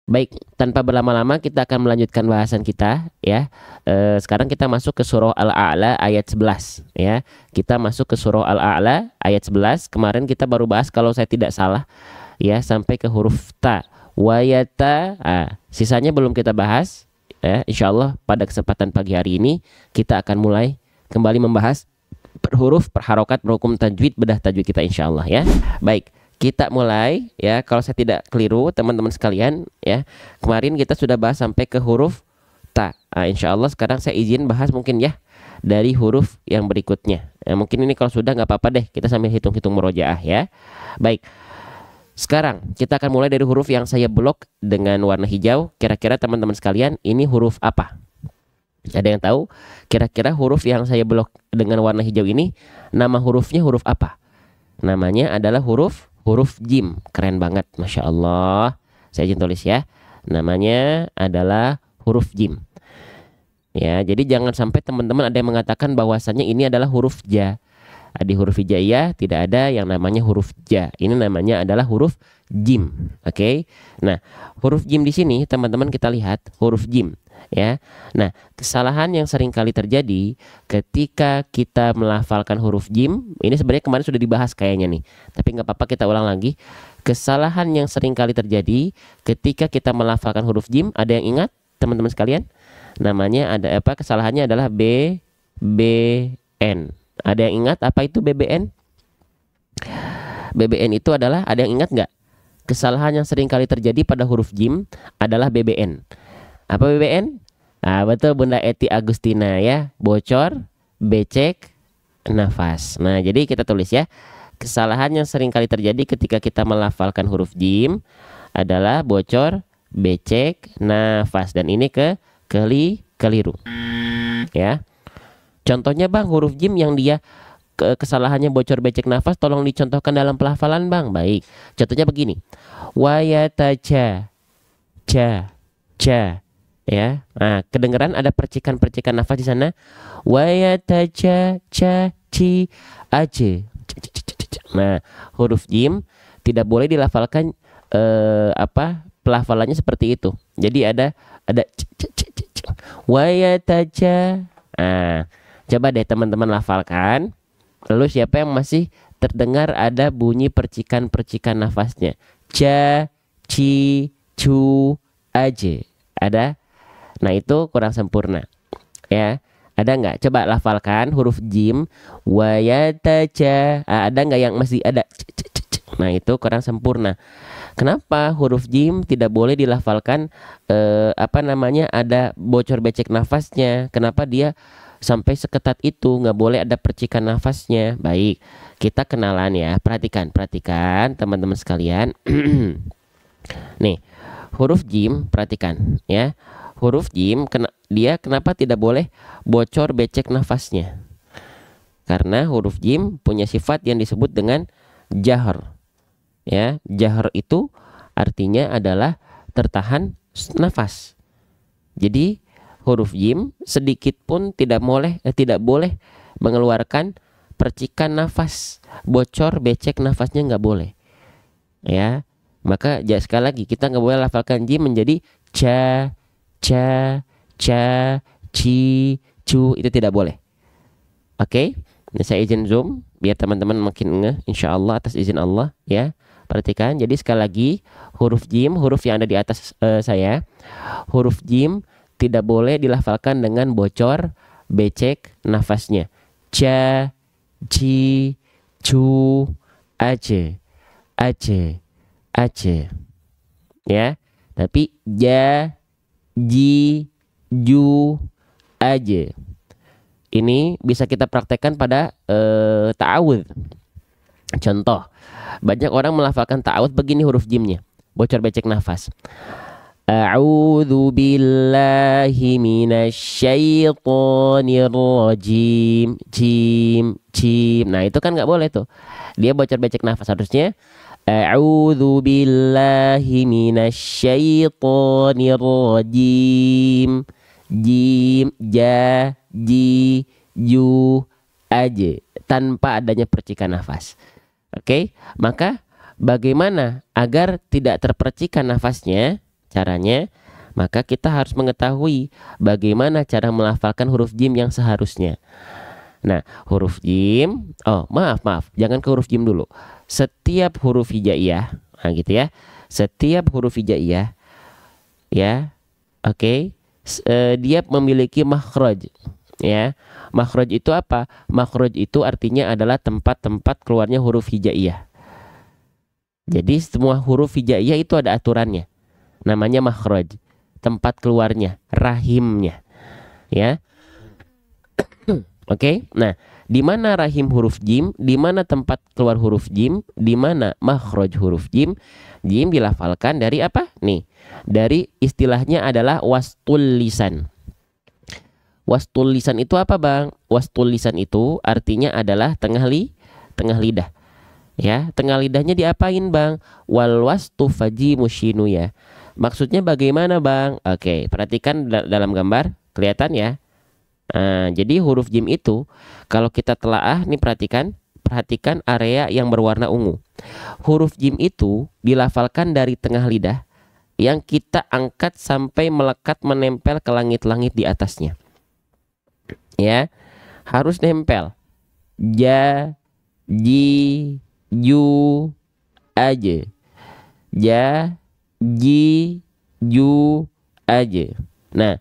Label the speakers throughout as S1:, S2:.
S1: Baik, tanpa berlama-lama kita akan melanjutkan bahasan kita ya. Sekarang kita masuk ke surah Al-A'la ayat 11 ya. Kita masuk ke surah Al-A'la ayat 11. Kemarin kita baru bahas kalau saya tidak salah ya sampai ke huruf ta. Wayata. Sisanya belum kita bahas ya. Insyaallah pada kesempatan pagi hari ini kita akan mulai kembali membahas per huruf, per harokat, berhukum tajwid, bedah tajwid kita insyaallah ya. Baik. Kita mulai ya, kalau saya tidak keliru teman-teman sekalian ya. Kemarin kita sudah bahas sampai ke huruf ta. Insya Allah sekarang saya izin bahas mungkin ya dari huruf yang berikutnya. Mungkin ini kalau sudah nggak apa-apa deh, kita sambil hitung-hitung murojaah ya. Baik. Sekarang kita akan mulai dari huruf yang saya blok dengan warna hijau. Kira-kira teman-teman sekalian ini huruf apa? Ada yang tahu? Kira-kira huruf yang saya blok dengan warna hijau ini nama hurufnya huruf apa? Namanya adalah huruf jim. Keren banget, Masya Allah. Saya izin tulis ya. Namanya adalah huruf jim. Ya, jadi jangan sampai teman-teman ada yang mengatakan bahwasannya ini adalah huruf ja. Di huruf hijaiyah tidak ada yang namanya huruf ja. Ini namanya adalah huruf jim. Oke. Nah, huruf jim di sini teman-teman kita lihat huruf jim. Ya, nah kesalahan yang sering kali terjadi ketika kita melafalkan huruf jim ini sebenarnya kemarin sudah dibahas kayaknya nih, tapi nggak apa-apa kita ulang lagi. Kesalahan yang sering kali terjadi ketika kita melafalkan huruf jim, ada yang ingat teman-teman sekalian? Namanya ada apa? Kesalahannya adalah BBN. Ada yang ingat apa itu BBN? BBN itu adalah, ada yang ingat nggak? Kesalahan yang sering kali terjadi pada huruf jim adalah BBN. Apa BBN? Betul Bunda Eti Agustina ya. Bocor, becek, nafas. Nah, jadi kita tulis ya. Kesalahan yang sering kali terjadi ketika kita melafalkan huruf jim adalah bocor, becek, nafas. Dan ini keliru. Ya. Contohnya Bang, huruf jim yang dia kesalahannya bocor, becek, nafas, tolong dicontohkan dalam pelafalan Bang. Baik. Contohnya begini. Wayataja, ja. Ya, nah kedengeran ada percikan-percikan nafas di sana. Wayataja, ci, aje. Nah, huruf jim tidak boleh dilafalkan pelafalannya seperti itu. Jadi ada wayataja. Nah, coba deh teman-teman lafalkan. Lalu siapa yang masih terdengar ada bunyi percikan-percikan nafasnya? Ja, ci, cu, aje. Ada? Nah itu kurang sempurna ya. Ada nggak? Coba lafalkan huruf jim. Wayataja. Ada nggak yang masih ada? Nah itu kurang sempurna. Kenapa huruf jim tidak boleh dilafalkan ada bocor becek nafasnya? Kenapa dia sampai seketat itu? Nggak boleh ada percikan nafasnya. Baik, kita kenalan ya. Perhatikan teman-teman sekalian. Nih huruf jim, perhatikan ya. Huruf jim dia kenapa tidak boleh bocor becek nafasnya? Karena huruf jim punya sifat yang disebut dengan jahar. Ya, jahar itu artinya adalah tertahan nafas. Jadi huruf jim sedikit pun tidak boleh mengeluarkan percikan nafas. Bocor becek nafasnya nggak boleh. Ya, maka sekali lagi kita nggak boleh lafalkan jim menjadi ca, ci, cu, itu tidak boleh. Oke, Nah, saya izin zoom biar teman-teman makin ngeh, insya Allah atas izin Allah ya. Perhatikan, jadi sekali lagi huruf jim, huruf yang ada di atas saya, huruf jim tidak boleh dilafalkan dengan bocor becek nafasnya. Ca, ci, cu, ace, ya. Tapi ja, ji, ju, aja. Ini bisa kita praktekkan pada ta'awudz. Contoh, banyak orang melafalkan ta'awudz begini huruf jimnya, bocor becek nafas. A'udzu billahi minasyaitonir rajim. Jim. Nah, itu kan nggak boleh tuh. Dia bocor becek nafas, harusnya a'udzu billahi minasyaitonir rajim. Jim, ja, ji, ju, aja, tanpa adanya percikan nafas. Oke, maka bagaimana agar tidak terpercikan nafasnya? caranya, maka kita harus mengetahui bagaimana cara melafalkan huruf jim yang seharusnya. Nah, huruf jim, oh maaf, jangan ke huruf jim dulu. Setiap huruf hijaiyah, nah gitu ya. Setiap huruf hijaiyah, ya, oke, dia memiliki makhraj, ya. Makhraj itu apa? Makhraj itu artinya adalah tempat-tempat keluarnya huruf hijaiyah. Jadi semua huruf hijaiyah itu ada aturannya. Namanya makhraj, tempat keluarnya, rahimnya, ya. Oke, nah, di mana rahim huruf jim, di mana tempat keluar huruf jim, di mana makhraj huruf jim. Jim dilafalkan dari apa? Nih, dari istilahnya adalah wastul lisan. Wastul lisan itu apa, Bang? Wastul lisan itu artinya adalah tengah lidah. Ya, tengah lidahnya diapain, Bang? Wal wastu faji musyinu ya. Maksudnya bagaimana, Bang? Oke, perhatikan dalam gambar, kelihatan ya. Nah, jadi huruf jim itu kalau kita telaah nih, perhatikan area yang berwarna ungu. Huruf jim itu dilafalkan dari tengah lidah yang kita angkat sampai melekat menempel ke langit-langit di atasnya. Ya, harus nempel. Ja, ji, ju, aja. Ja, ji, ju, aja. Nah,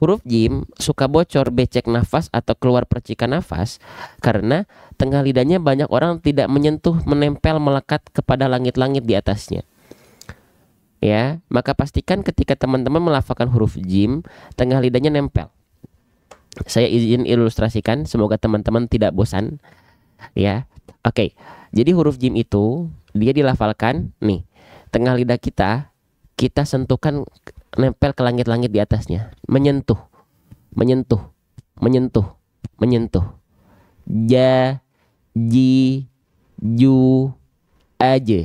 S1: huruf jim suka bocor, becek nafas atau keluar percikan nafas karena tengah lidahnya banyak orang tidak menyentuh, menempel, melekat kepada langit-langit di atasnya. Ya, maka pastikan ketika teman-teman melafalkan huruf jim, tengah lidahnya nempel. Saya izin ilustrasikan, semoga teman-teman tidak bosan. Ya, oke. Jadi huruf jim itu dia dilafalkan nih, tengah lidah kita sentuhkan, nempel ke langit-langit di atasnya, menyentuh. Ja, ji, ju, aja.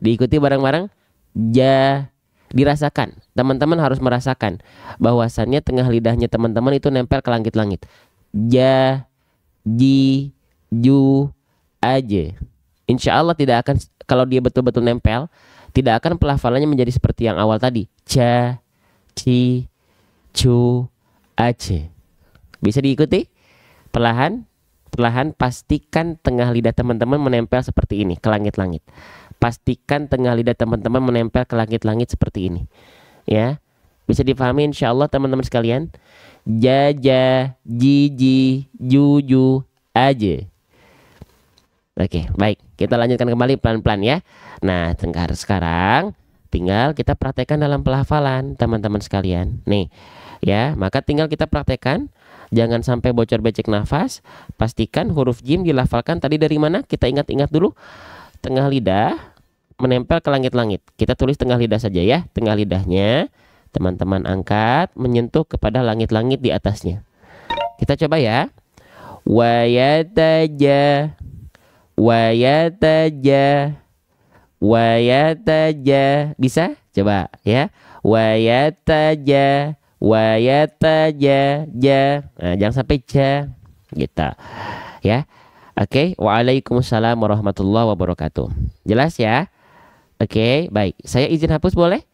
S1: Diikuti bareng-bareng. Ja, dirasakan. Teman-teman harus merasakan bahwasannya tengah lidahnya teman-teman itu nempel ke langit-langit. Ja, ji, ju, aja. Insya Allah tidak akan, kalau dia betul-betul nempel, tidak akan pelafalannya menjadi seperti yang awal tadi. Ja, ci, cu, ace. Bisa diikuti? Perlahan pastikan tengah lidah teman-teman menempel seperti ini ke langit-langit. Pastikan tengah lidah teman-teman menempel ke langit-langit seperti ini. Ya, bisa dipahami insya Allah teman-teman sekalian. Ja, ja, ji, ji, ju, ju, aje. Oke, baik. Kita lanjutkan kembali pelan-pelan ya. Nah, sekarang tinggal kita praktekkan dalam pelafalan teman-teman sekalian. Nih, ya, maka tinggal kita praktekkan. Jangan sampai bocor becek nafas. Pastikan huruf jim dilafalkan tadi dari mana? Kita ingat-ingat dulu. Tengah lidah menempel ke langit-langit. Kita tulis tengah lidah saja ya. Tengah lidahnya teman-teman angkat menyentuh kepada langit-langit di atasnya. Kita coba ya. Wayataja, wayataja, wayataja. Bisa? Coba ya. Wayataja, wayataja, ja. Nah, jangan sampai ja gitu ya. Oke. Waalaikumsalam warahmatullahi wabarakatuh. Jelas ya? Oke, baik. Saya izin hapus boleh?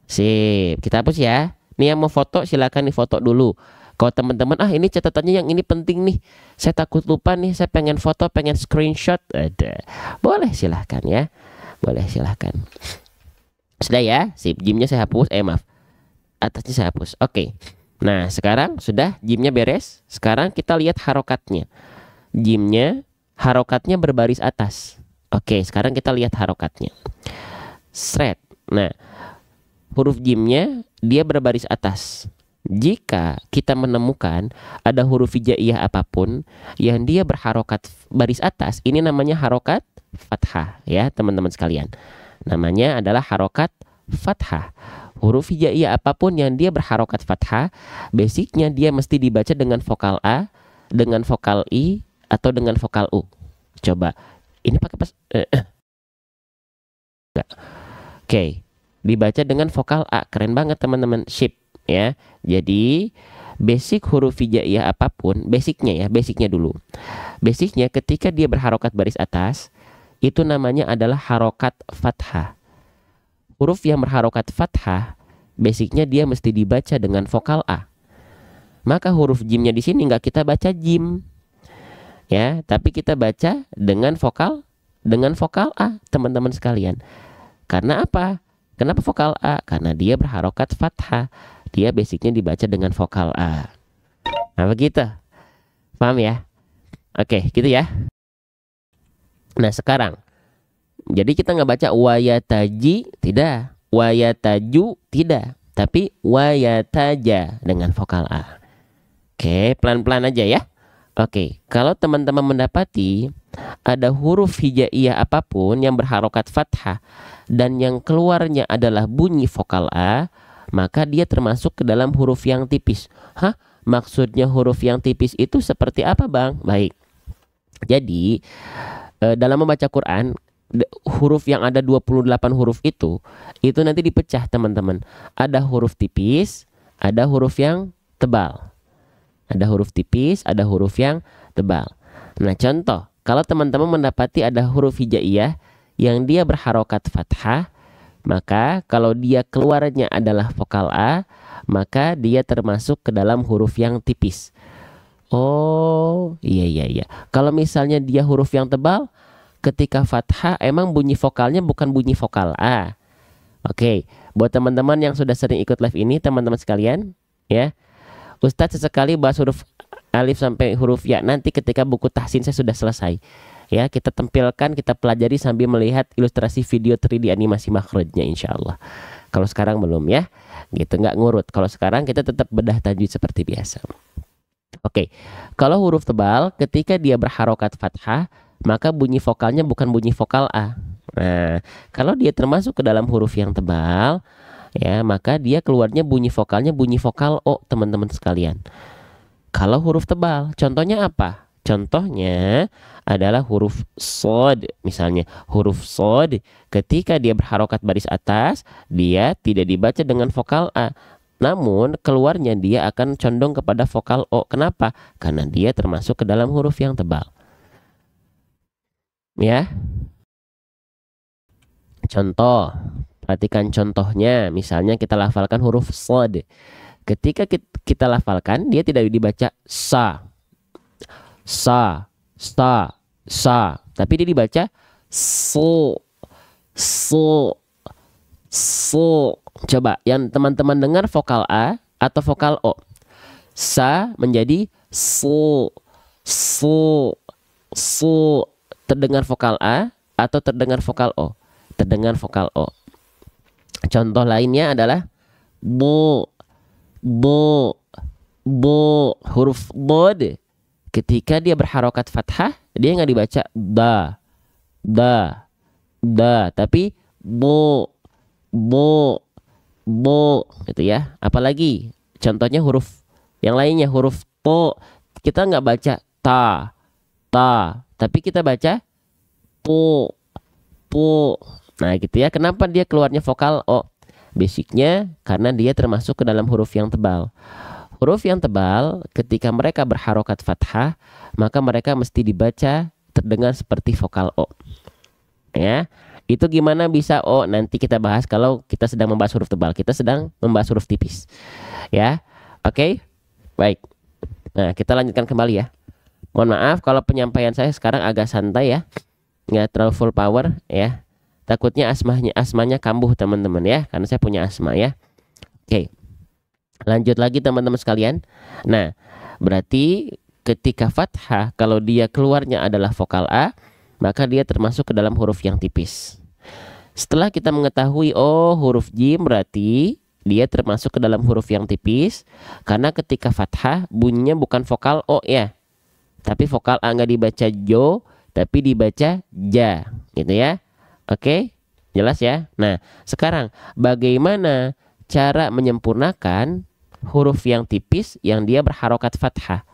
S1: Sip, kita hapus ya. Nih yang mau foto silakan nih foto dulu. Kalau teman-teman, ini catatannya yang ini penting nih, saya takut lupa nih, saya pengen foto, pengen screenshot, ada. Boleh silahkan ya. Boleh silahkan. Sudah ya, sip, jimnya saya hapus, maaf, atasnya saya hapus. Oke. Nah, sekarang sudah jimnya beres. Sekarang kita lihat harokatnya. Jimnya, harokatnya berbaris atas. Oke, sekarang kita lihat harokatnya. Sret. Nah, huruf jimnya dia berbaris atas. Jika kita menemukan ada huruf hijaiyah apapun yang dia berharokat baris atas, ini namanya harokat fathah ya teman-teman sekalian. Namanya adalah harokat fathah. Huruf hijaiyah apapun yang dia berharokat fathah, basicnya dia mesti dibaca dengan vokal A, dengan vokal I, atau dengan vokal U. Coba, ini pakai pas. Oke, dibaca dengan vokal A. Keren banget teman-teman. Sip ya. Jadi basic huruf hijaiyah apapun, basicnya dulu. Basicnya ketika dia berharokat baris atas, itu namanya adalah harokat fathah. huruf yang berharokat fathah basicnya dia mesti dibaca dengan vokal A. Maka huruf jimnya di sini nggak kita baca jim, ya, tapi kita baca dengan vokal A, teman-teman sekalian. Karena apa? Kenapa vokal A? Karena dia berharokat fathah. Dia basicnya dibaca dengan vokal A. Nah begitu, paham ya? Oke, gitu ya. Nah sekarang, jadi kita nggak baca wayataji, tidak, wayataju, tidak, tapi wayataja dengan vokal A. Oke, pelan-pelan aja ya. Oke, kalau teman-teman mendapati ada huruf hijaiyah apapun yang berharokat fathah dan yang keluarnya adalah bunyi vokal A, maka dia termasuk ke dalam huruf yang tipis. Hah? Maksudnya huruf yang tipis itu seperti apa, Bang? Baik. Jadi, dalam membaca Quran, huruf yang ada 28 huruf itu nanti dipecah, teman-teman. Ada huruf tipis, ada huruf yang tebal. Ada huruf tipis, ada huruf yang tebal. Nah, contoh, kalau teman-teman mendapati ada huruf hijaiyah yang dia berharokat fathah, maka kalau dia keluarnya adalah vokal A, maka dia termasuk ke dalam huruf yang tipis. Oh, iya. Kalau misalnya dia huruf yang tebal, ketika fathah emang bunyi vokalnya bukan bunyi vokal A. Oke, buat teman-teman yang sudah sering ikut live ini, teman-teman sekalian, ya. Ustadz sesekali bahas huruf alif sampai huruf ya. Nanti ketika buku tahsin saya sudah selesai, ya, kita tampilkan, kita pelajari sambil melihat ilustrasi video 3D animasi makhrajnya insyaallah. Kalau sekarang belum ya, gitu, nggak ngurut. Kalau sekarang kita tetap bedah tajwid seperti biasa. Oke, kalau huruf tebal ketika dia berharokat fathah, maka bunyi vokalnya bukan bunyi vokal A. Nah, kalau dia termasuk ke dalam huruf yang tebal, ya, maka dia keluarnya bunyi vokalnya bunyi vokal O, teman-teman sekalian. Kalau huruf tebal, contohnya apa? Contohnya adalah huruf sod. Misalnya huruf sod ketika dia berharokat baris atas, dia tidak dibaca dengan vokal A, namun keluarnya dia akan condong kepada vokal O. Kenapa? Karena dia termasuk ke dalam huruf yang tebal. Ya. Contoh, perhatikan contohnya. Misalnya kita lafalkan huruf sod. Ketika kita lafalkan, dia tidak dibaca sa, tapi dia dibaca so. Coba yang teman-teman dengar vokal A atau vokal O. Sa menjadi so. Terdengar vokal A atau terdengar vokal O? Terdengar vokal O. Contoh lainnya adalah bo. Huruf bod ketika dia berharokat fathah, dia nggak dibaca da, tapi bo, gitu ya. Apalagi contohnya huruf yang lainnya, huruf to, kita nggak baca ta, tapi kita baca po. Nah gitu ya. Kenapa dia keluarnya vokal O? Basicnya karena dia termasuk ke dalam huruf yang tebal. Huruf yang tebal ketika mereka berharokat fathah, maka mereka mesti dibaca terdengar seperti vokal O. Ya, itu gimana bisa O? Nanti kita bahas kalau kita sedang membahas huruf tebal. Kita sedang membahas huruf tipis. Ya, oke, baik. Nah, kita lanjutkan kembali ya. Mohon maaf kalau penyampaian saya sekarang agak santai ya, nggak terlalu full power ya. Takutnya asmanya kambuh teman-teman ya, karena saya punya asma ya. Oke, lanjut lagi teman-teman sekalian. Nah, berarti ketika fathah, kalau dia keluarnya adalah vokal A, maka dia termasuk ke dalam huruf yang tipis. Setelah kita mengetahui, oh huruf jim berarti dia termasuk ke dalam huruf yang tipis, karena ketika fathah bunyinya bukan vokal O ya, tapi vokal A nggak dibaca jo, tapi dibaca ja, gitu ya. Oke, jelas ya. Nah, sekarang bagaimana cara menyempurnakan huruf yang tipis yang dia berharokat fathah?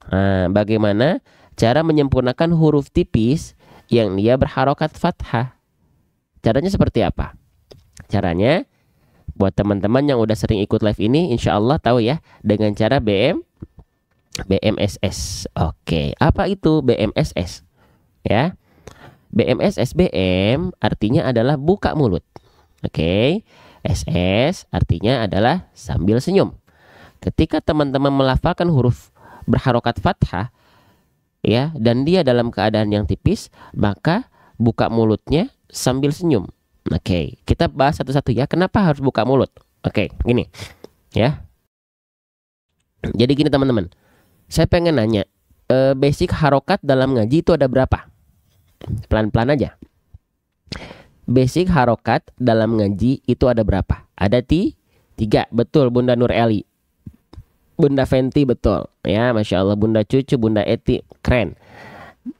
S1: Nah, bagaimana cara menyempurnakan huruf tipis yang dia berharokat fathah? Caranya seperti apa? Caranya, buat teman-teman yang udah sering ikut live ini, insya Allah tahu ya, dengan cara BMSS. Oke, apa itu BMSS? Ya. BM artinya adalah buka mulut. Oke. SS artinya adalah sambil senyum. Ketika teman-teman melafalkan huruf berharokat fathah ya, dan dia dalam keadaan yang tipis, maka buka mulutnya sambil senyum. Oke, kita bahas satu-satu ya. Kenapa harus buka mulut? Oke, gini ya. Jadi gini teman-teman, saya pengen nanya, basic harokat dalam ngaji itu ada berapa? Pelan-pelan aja. Basic harokat dalam ngaji itu ada berapa? Ada 3, betul Bunda Nur Eli. Bunda Fenti betul ya, Masya Allah. Bunda Cucu, Bunda Eti, keren.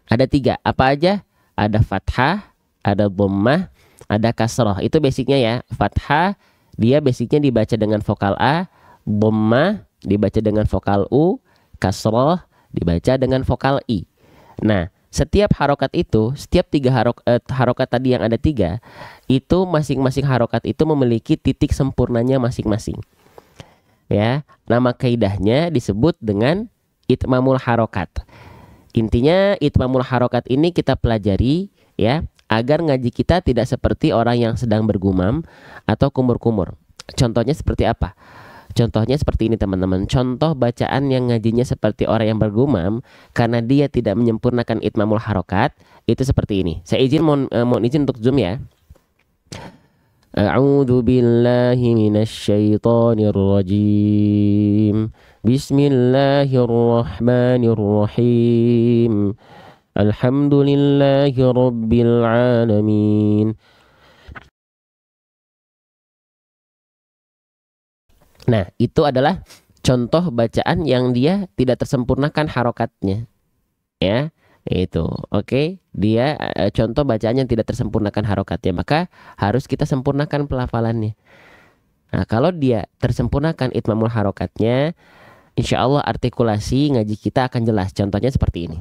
S1: Ada 3, apa aja? Ada fathah, ada dhammah, ada kasroh. Itu basicnya ya. Fathah dia basicnya dibaca dengan vokal A, dhammah dibaca dengan vokal U, kasroh dibaca dengan vokal I. Nah, setiap harokat itu, setiap 3 harokat tadi yang ada 3, itu masing-masing harokat itu memiliki titik sempurnanya masing-masing. Ya, nama kaidahnya disebut dengan itmamul harokat. Intinya itmamul harokat ini kita pelajari ya, agar ngaji kita tidak seperti orang yang sedang bergumam atau kumur-kumur. Contohnya seperti apa? Contohnya seperti ini teman-teman. Contoh bacaan yang ngajinya seperti orang yang bergumam karena dia tidak menyempurnakan itmamul harokat, itu seperti ini. Saya mohon izin untuk zoom ya. A'udzu billahi minasyaitonir rajim. Bismillahirrahmanirrahim. Alhamdulillahi rabbil alamin. Nah, itu adalah contoh bacaan yang dia tidak tersempurnakan harokatnya. Ya, itu. Oke, dia contoh bacaan yang tidak tersempurnakan harokatnya, maka harus kita sempurnakan pelafalannya. Nah, kalau dia tersempurnakan itmamul harokatnya, insya Allah artikulasi ngaji kita akan jelas. Contohnya seperti ini.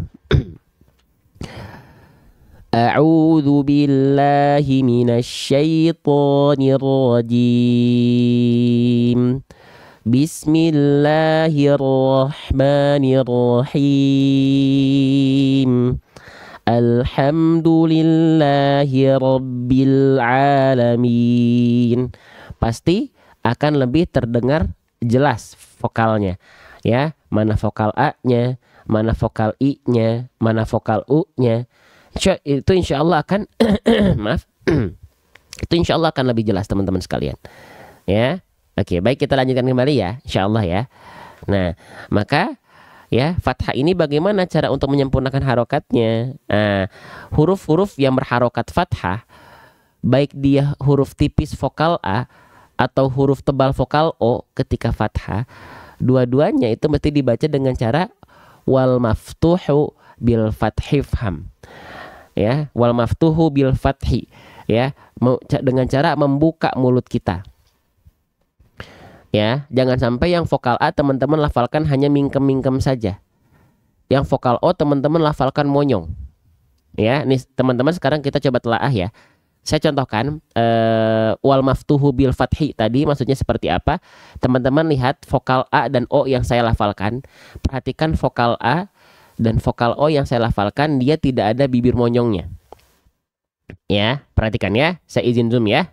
S1: A'udzu billahi minasyaitonir rajim. Bismillahirrahmanirrahim. Alhamdulillahi rabbil alamin. Pasti akan lebih terdengar jelas vokalnya. Ya, mana vokal A-nya, mana vokal I-nya, mana vokal U-nya. Itu insya Allah akan maaf. Itu insya Allah akan lebih jelas teman-teman sekalian. Ya. Oke, baik, kita lanjutkan kembali ya, insya Allah ya. Nah, maka ya fathah ini bagaimana cara untuk menyempurnakan harokatnya? Nah, huruf-huruf yang berharokat fathah, baik dia huruf tipis vokal A atau huruf tebal vokal O ketika fathah, dua-duanya itu mesti dibaca dengan cara wal maftuhu bil fathi fham. Ya, wal maftuhu bil fathi. Ya, dengan cara membuka mulut kita. Ya, jangan sampai yang vokal A teman-teman lafalkan hanya mingkem-mingkem saja. Yang vokal O teman-teman lafalkan monyong. Ya, nih teman-teman sekarang kita coba telaah ya. Saya contohkan wal maftuhu bil fathi tadi maksudnya seperti apa. Teman-teman lihat vokal A dan O yang saya lafalkan. Perhatikan vokal A dan vokal O yang saya lafalkan, dia tidak ada bibir monyongnya. Ya, perhatikan ya. Saya izin zoom ya.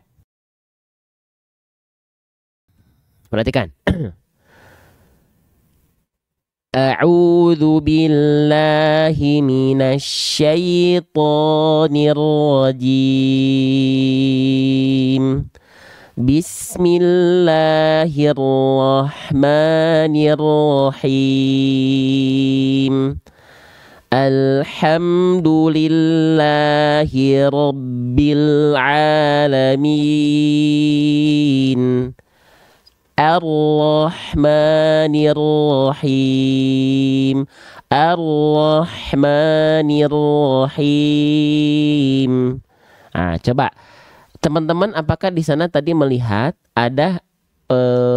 S1: Perhatikan. A'udzu billahi minasyaitonir rajim. Bismillahirrahmanirrahim. Alhamdulillahi rabbil alamin. Ar-Rahmanir-Rahim. Ar-Rahmanir-Rahim. Nah, coba teman-teman, apakah di sana tadi melihat ada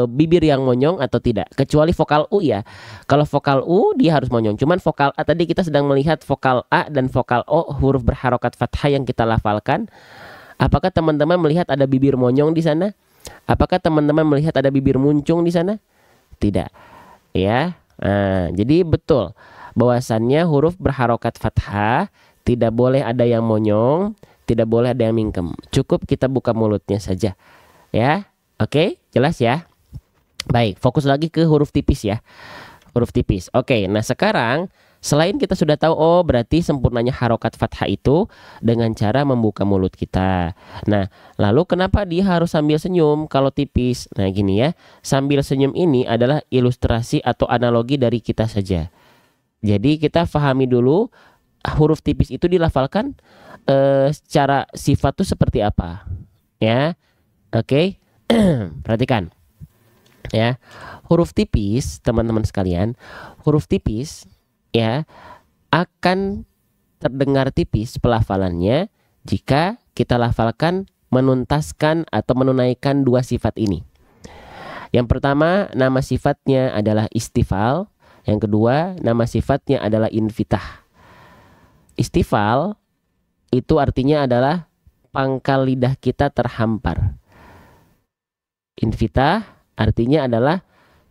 S1: bibir yang monyong atau tidak? Kecuali vokal U ya. Kalau vokal U dia harus monyong. Cuman vokal A tadi kita sedang melihat vokal A dan vokal O huruf berharokat fathah yang kita lafalkan. Apakah teman-teman melihat ada bibir monyong di sana? Apakah teman-teman melihat ada bibir muncung di sana? Tidak. Ya. Nah, jadi betul bahwasannya huruf berharokat fathah tidak boleh ada yang monyong, Tidak boleh ada yang mingkem. Cukup kita buka mulutnya saja. Ya. Oke, jelas ya? Baik, fokus lagi ke huruf tipis ya. Huruf tipis. Oke, nah sekarang selain kita sudah tahu, oh berarti sempurnanya harokat fathah itu dengan cara membuka mulut kita. Nah, lalu kenapa dia harus sambil senyum kalau tipis? Nah gini ya, sambil senyum ini adalah ilustrasi atau analogi dari kita saja. Jadi kita pahami dulu huruf tipis itu dilafalkan secara sifat tuh seperti apa. Ya, oke. Perhatikan. Ya, huruf tipis teman-teman sekalian, huruf tipis ya akan terdengar tipis pelafalannya jika kita lafalkan menuntaskan atau menunaikan dua sifat ini. Yang pertama, nama sifatnya adalah istifal. Yang kedua, nama sifatnya adalah infitah. Istifal itu artinya adalah pangkal lidah kita terhampar. Infitah artinya adalah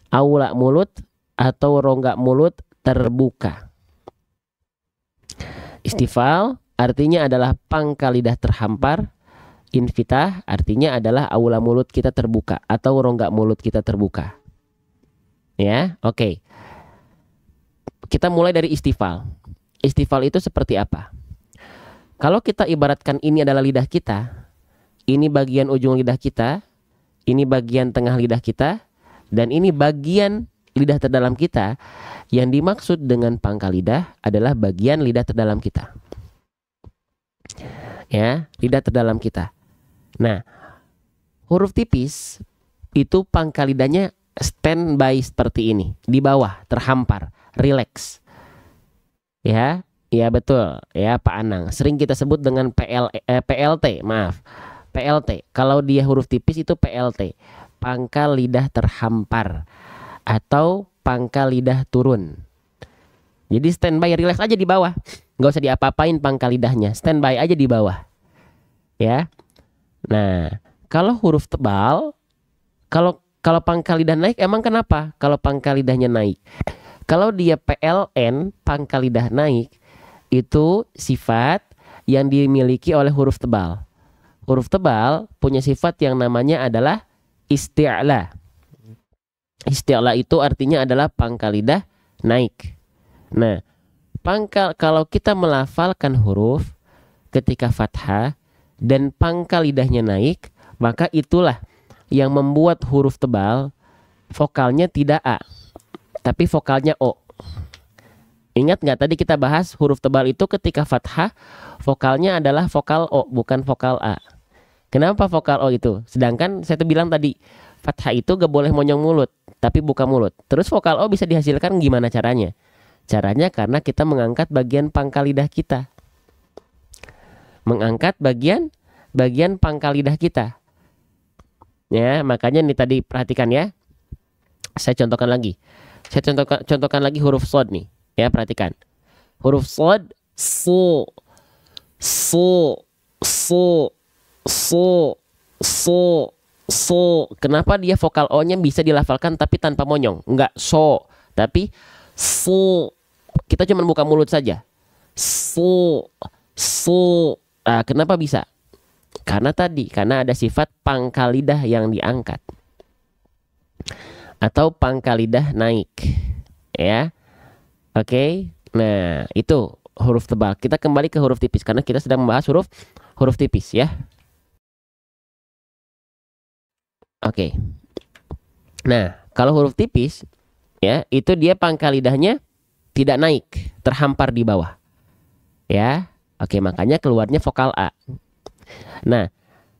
S1: aula mulut atau rongga mulut terbuka. Istifal artinya adalah pangkal lidah terhampar. Infitah artinya adalah aula mulut kita terbuka atau rongga mulut kita terbuka. Ya, oke. Kita mulai dari istifal. Istifal itu seperti apa? Kalau kita ibaratkan ini adalah lidah kita, ini bagian ujung lidah kita, ini bagian tengah lidah kita, dan ini bagian lidah terdalam kita. Yang dimaksud dengan pangkal lidah adalah bagian lidah terdalam kita. Ya, lidah terdalam kita. Nah, huruf tipis itu pangkal lidahnya standby seperti ini, di bawah, terhampar, relax. Ya, ya betul, ya Pak Anang. Sering kita sebut dengan PLT, maaf. PLT, kalau dia huruf tipis itu PLT, pangkal lidah terhampar atau pangkal lidah turun. Jadi standby, relax aja di bawah, nggak usah diapa-apain pangkal lidahnya, standby aja di bawah. Ya, nah kalau huruf tebal, kalau pangkal lidah naik, emang kenapa? Kalau pangkal lidahnya naik, kalau dia PLN, pangkal lidah naik, itu sifat yang dimiliki oleh huruf tebal. Huruf tebal punya sifat yang namanya adalah isti'la. Isti'la itu artinya adalah pangkal lidah naik. Nah, kalau kita melafalkan huruf ketika fathah dan pangkal lidahnya naik, maka itulah yang membuat huruf tebal vokalnya tidak A, tapi vokalnya O. Ingat nggak tadi kita bahas huruf tebal itu ketika fathah vokalnya adalah vokal O, bukan vokal A. Kenapa vokal O itu? Sedangkan saya tuh bilang tadi fathah itu gak boleh monyong mulut, tapi buka mulut. Terus vokal O bisa dihasilkan gimana caranya? Caranya karena kita mengangkat bagian pangkal lidah kita. Mengangkat bagian pangkal lidah kita. Ya, makanya nih tadi perhatikan ya. Saya contohkan lagi. Saya contohkan lagi huruf shad nih. Ya, perhatikan. Huruf shad, so, kenapa dia vokal O-nya bisa dilafalkan tapi tanpa monyong? Enggak so, tapi so. Kita cuma buka mulut saja. So. Kenapa bisa? Karena ada sifat pangkal lidah yang diangkat. Atau pangkal lidah naik. Ya. Oke. Nah, itu huruf tebal. Kita kembali ke huruf tipis karena kita sedang membahas huruf tipis ya. Oke. Nah, kalau huruf tipis ya, itu dia pangkal lidahnya tidak naik, terhampar di bawah. Ya. Oke, makanya keluarnya vokal A. Nah,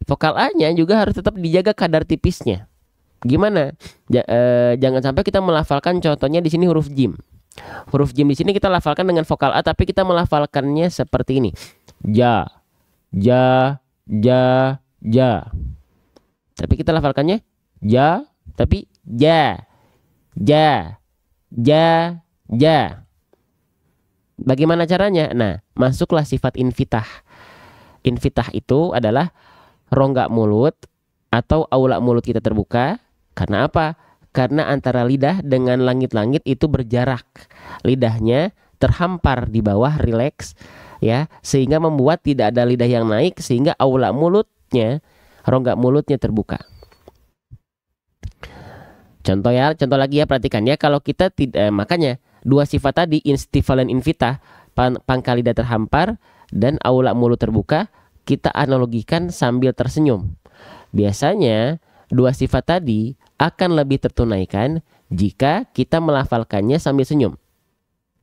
S1: vokal A-nya juga harus tetap dijaga kadar tipisnya. Gimana? Jangan sampai kita melafalkan, contohnya di sini huruf jim. Huruf jim di sini kita lafalkan dengan vokal A, tapi kita melafalkannya seperti ini. Ja. Tapi kita lafalkannya ja, tapi ja. Bagaimana caranya? Nah, masuklah sifat infitah. Infitah itu adalah rongga mulut atau aula mulut kita terbuka. Karena apa? Karena antara lidah dengan langit-langit itu berjarak. Lidahnya terhampar di bawah, rileks. ya, sehingga membuat tidak ada lidah yang naik sehingga aula mulutnya, rongga mulutnya terbuka. Contoh ya, contoh lagi ya, perhatikan ya, kalau kita tidak, makanya dua sifat tadi, instifal dan invitah, pangkal lidah terhampar dan aula mulut terbuka, kita analogikan sambil tersenyum. Biasanya dua sifat tadi akan lebih tertunaikan jika kita melafalkannya sambil senyum.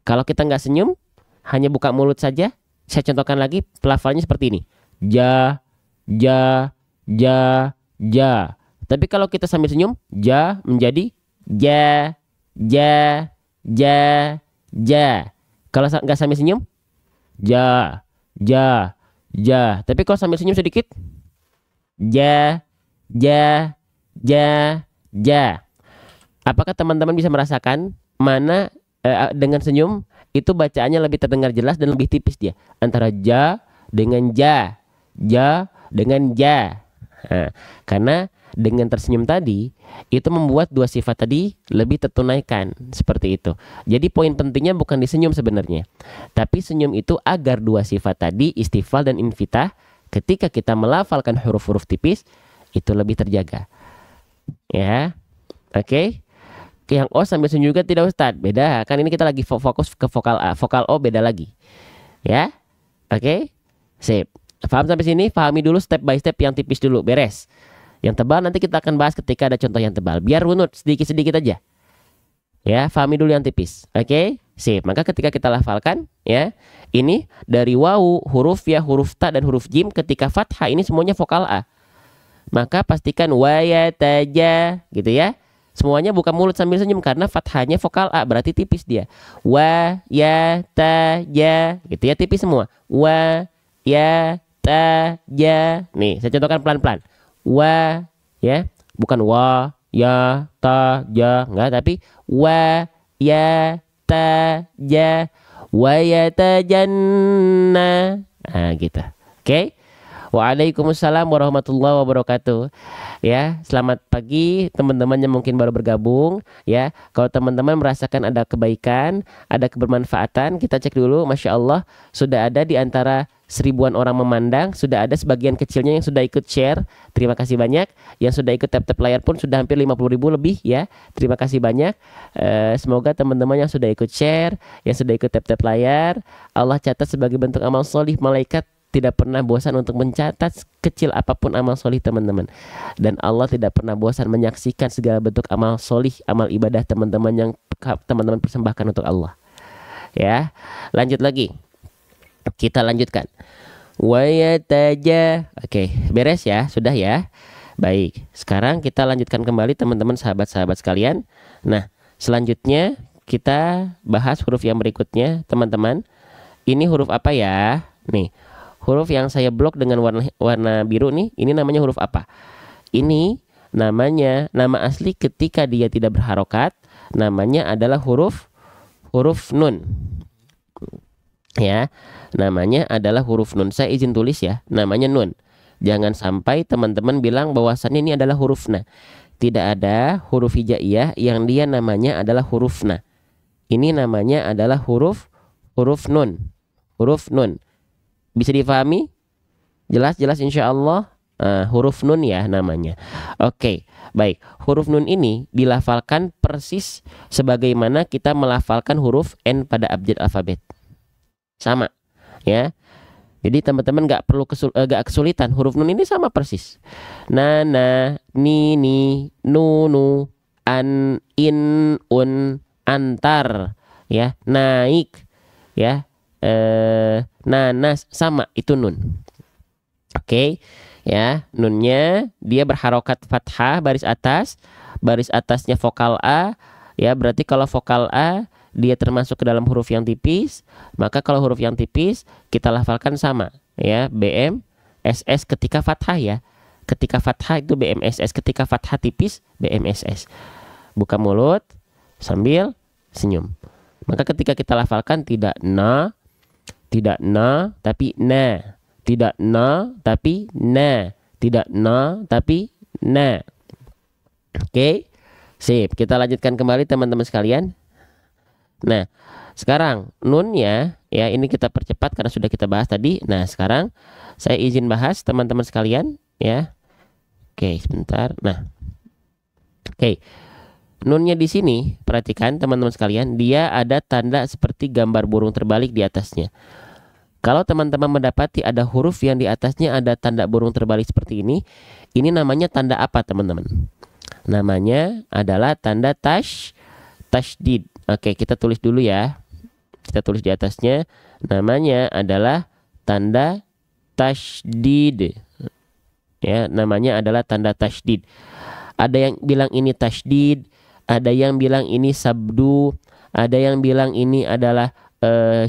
S1: Kalau kita nggak senyum, hanya buka mulut saja, saya contohkan lagi, pelafalnya seperti ini. Ja, ja, ja, ja. Tapi kalau kita sambil senyum, ja menjadi ja, ja, ja, ja. Kalau nggak sambil senyum, ja, ja, ja. Tapi kalau sambil senyum sedikit, ja, ja, ja, ja. Apakah teman-teman bisa merasakan mana dengan senyum itu bacaannya lebih terdengar jelas dan lebih tipis dia antara ja dengan ja, ja dengan ja. Nah, karena dengan tersenyum tadi itu membuat dua sifat tadi lebih tertunaikan seperti itu. Jadi poin pentingnya bukan di senyum sebenarnya, tapi senyum itu agar dua sifat tadi istifal dan invitah ketika kita melafalkan huruf-huruf tipis itu lebih terjaga. Ya, oke. Yang O sambil senyum juga tidak, Ustadz? Beda, kan ini kita lagi fokus ke vokal A, vokal O beda lagi. Ya, oke, sip. Paham sampai sini? Pahami dulu step by step yang tipis dulu, beres. Yang tebal nanti kita akan bahas ketika ada contoh yang tebal. Biar runut sedikit-sedikit aja. Ya, pahami dulu yang tipis. Oke, sip. Maka ketika kita lafalkan, ya, ini dari wawu, huruf ya, huruf ta dan huruf jim ketika fathah ini semuanya vokal A. Maka pastikan wayataja gitu ya. Semuanya buka mulut sambil senyum karena fathahnya vokal A, berarti tipis dia. Wa ya ta ya gitu ya, tipis semua. Wa ya ta ya. Nih, saya contohkan pelan-pelan. Wa ya, bukan wa ya ta ya, enggak, tapi wa ya ta ya wa ya tajanna. Nah, gitu. Oke. Waalaikumsalam warahmatullahi wabarakatuh. Ya, selamat pagi teman-teman yang mungkin baru bergabung. Ya, kalau teman-teman merasakan ada kebaikan, ada kebermanfaatan, kita cek dulu. Masya Allah, sudah ada di antara 1000-an orang memandang, sudah ada sebagian kecilnya yang sudah ikut share. Terima kasih banyak. Yang sudah ikut tap-tap layar pun sudah hampir 50.000 lebih ya. Terima kasih banyak. Semoga teman-teman yang sudah ikut share, yang sudah ikut tap-tap layar, Allah catat sebagai bentuk amal solih. Malaikat tidak pernah bosan untuk mencatat kecil apapun amal solih teman-teman. Dan Allah tidak pernah bosan menyaksikan segala bentuk amal solih, amal ibadah teman-teman yang teman-teman persembahkan untuk Allah. Ya, lanjut lagi. Kita lanjutkan. Wayataja. Oke, beres ya, sudah ya. Baik, sekarang kita lanjutkan kembali teman-teman sahabat-sahabat sekalian. Nah, selanjutnya kita bahas huruf yang berikutnya teman-teman. Ini huruf apa ya? Nih, huruf yang saya blok dengan warna biru nih, ini namanya huruf apa? Ini namanya, nama asli ketika dia tidak berharokat, namanya adalah huruf nun. Ya, namanya adalah huruf nun. Saya izin tulis ya, namanya nun. Jangan sampai teman-teman bilang bahwasannya ini adalah huruf na. Tidak ada huruf hijaiyah yang dia namanya adalah huruf na. Ini namanya adalah huruf nun. Huruf nun. Bisa difahami? Jelas insya Allah. Huruf nun ya namanya. Oke, baik. Huruf nun ini dilafalkan persis sebagaimana kita melafalkan huruf N pada abjad alfabet. Sama, ya. Jadi teman-teman gak perlu kesulitan. Huruf nun ini sama persis. Nana, nini, nunu, an, in, un, antar, ya, naik, ya. Nanas sama itu nun. Oke, ya, nunnya dia berharokat fathah baris atasnya vokal A, ya, berarti kalau vokal A dia termasuk ke dalam huruf yang tipis, maka kalau huruf yang tipis kita lafalkan sama, ya, BM SS ketika fathah ya. Ketika fathah itu BMSS, ketika fathah tipis BMSS. Buka mulut sambil senyum. Maka ketika kita lafalkan tidak na, tapi na. Tidak na, tapi na. Tidak na, tapi na. Oke, sip. Kita lanjutkan kembali teman-teman sekalian. Nah, sekarang nunnya Ya, ini kita percepat karena sudah kita bahas tadi. Nah, sekarang saya izin bahas teman-teman sekalian ya. Oke, sebentar. Nah, oke. Nunnya di sini, perhatikan teman-teman sekalian, dia ada tanda seperti gambar burung terbalik di atasnya. Kalau teman-teman mendapati ada huruf yang di atasnya ada tanda burung terbalik seperti ini namanya tanda apa teman-teman? Namanya adalah tanda tasydid. Oke, kita tulis dulu ya. Kita tulis di atasnya, namanya adalah tanda tasydid. Ya, namanya adalah tanda tasydid. Ada yang bilang ini tasydid, ada yang bilang ini sabdu, ada yang bilang ini adalah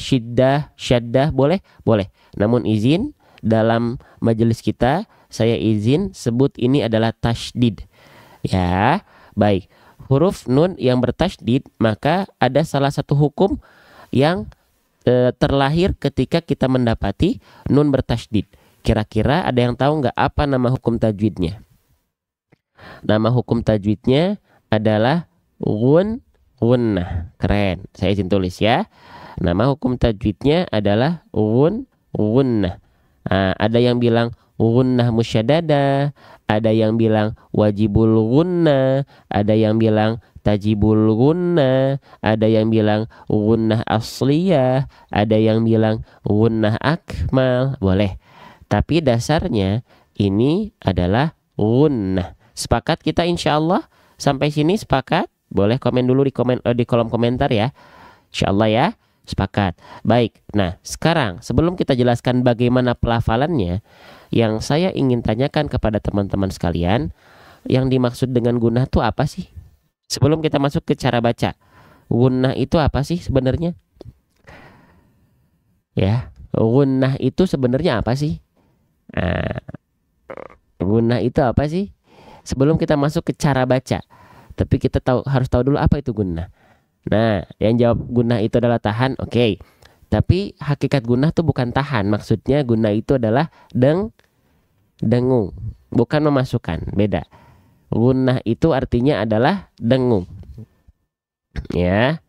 S1: syaddah, boleh? Boleh. Namun izin dalam majelis kita, saya izin sebut ini adalah tasydid. Ya, baik. Huruf nun yang bertasydid, maka ada salah satu hukum yang terlahir ketika kita mendapati nun bertasydid. Kira-kira ada yang tahu nggak apa nama hukum tajwidnya? Nama hukum tajwidnya adalah gunnah. Keren. Saya izin tulis ya. Nama hukum tajwidnya adalah gunnah. Nah, ada yang bilang gunnah musyaddada, ada yang bilang wajibul gunnah, ada yang bilang tajibul gunnah, ada yang bilang gunnah asliyah, ada yang bilang gunnah akmal. Boleh. Tapi dasarnya ini adalah gunnah. Sepakat kita insyaallah? Sampai sini sepakat? Boleh komen dulu di kolom komentar ya. Insyaallah ya. Sepakat. Baik. Nah, sekarang sebelum kita jelaskan bagaimana pelafalannya, yang saya ingin tanyakan kepada teman-teman sekalian, yang dimaksud dengan gunnah itu apa sih? Sebelum kita masuk ke cara baca, gunnah itu apa sih sebenarnya? Ya, gunnah itu sebenarnya apa sih? Nah, gunnah itu apa sih? Sebelum kita masuk ke cara baca, tapi kita harus tahu dulu apa itu gunnah. Nah, yang jawab gunnah itu adalah tahan, oke. Tapi hakikat gunnah itu bukan tahan. Maksudnya gunnah itu adalah dengung, bukan memasukkan. Beda. Gunnah itu artinya adalah dengung. Ya,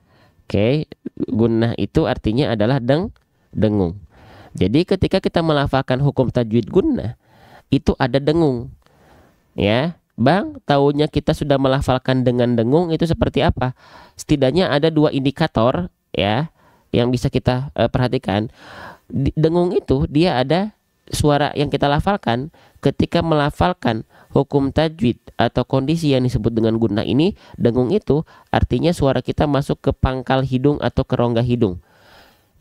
S1: oke. Gunnah itu artinya adalah dengung. Jadi ketika kita melafalkan hukum tajwid gunnah, itu ada dengung. Ya. Bang, taunya kita sudah melafalkan dengan dengung itu seperti apa? Setidaknya ada dua indikator ya yang bisa kita perhatikan. Dengung itu dia ada suara yang kita lafalkan ketika melafalkan hukum tajwid atau kondisi yang disebut dengan gunnah ini. Dengung itu artinya suara kita masuk ke pangkal hidung atau ke rongga hidung.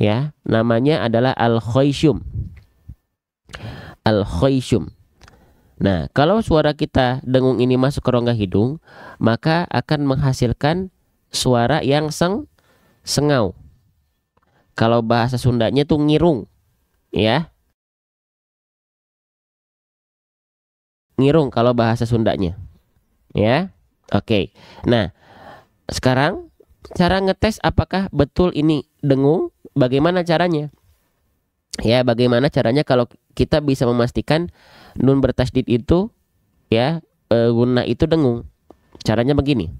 S1: Ya, namanya adalah al-khayshum. Al-khayshum. Nah, kalau suara kita dengung ini masuk ke rongga hidung, maka akan menghasilkan suara yang sengau. Kalau bahasa Sundanya tuh ngirung, ya. Ngirung kalau bahasa Sundanya. Ya. Oke. Nah, sekarang cara ngetes apakah betul ini dengung, bagaimana caranya? Ya, bagaimana caranya kalau kita bisa memastikan nun bertasydid itu ya gunnah itu dengung. Caranya begini.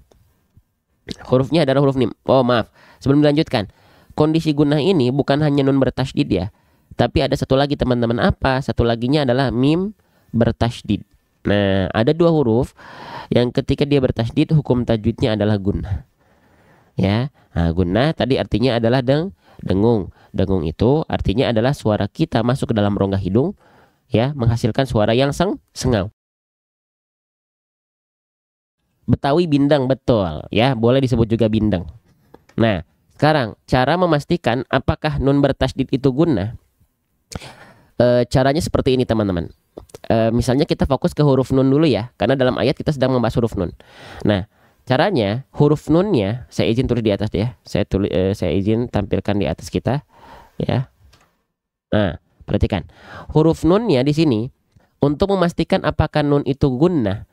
S1: Hurufnya adalah huruf mim. Oh, maaf. Sebelum dilanjutkan, kondisi gunnah ini bukan hanya nun bertasydid ya, tapi ada satu lagi teman-teman. Apa? Satu laginya adalah mim bertasydid. Nah, ada dua huruf yang ketika dia bertasydid hukum tajwidnya adalah gunnah. Ya. Nah, gunnah tadi artinya adalah dengung. Dengung itu artinya adalah suara kita masuk ke dalam rongga hidung ya, menghasilkan suara yang sengau. Betawi bindang, betul ya, boleh disebut juga bindang. Nah, sekarang cara memastikan apakah nun bertasydid itu gunnah. Caranya seperti ini teman-teman. Misalnya kita fokus ke huruf nun dulu ya, karena dalam ayat kita sedang membahas huruf nun. Nah, caranya huruf nunnya saya izin tulis di atas ya. Saya izin tampilkan di atas kita ya. Nah, perhatikan. Huruf nunnya di sini untuk memastikan apakah nun itu gunnah.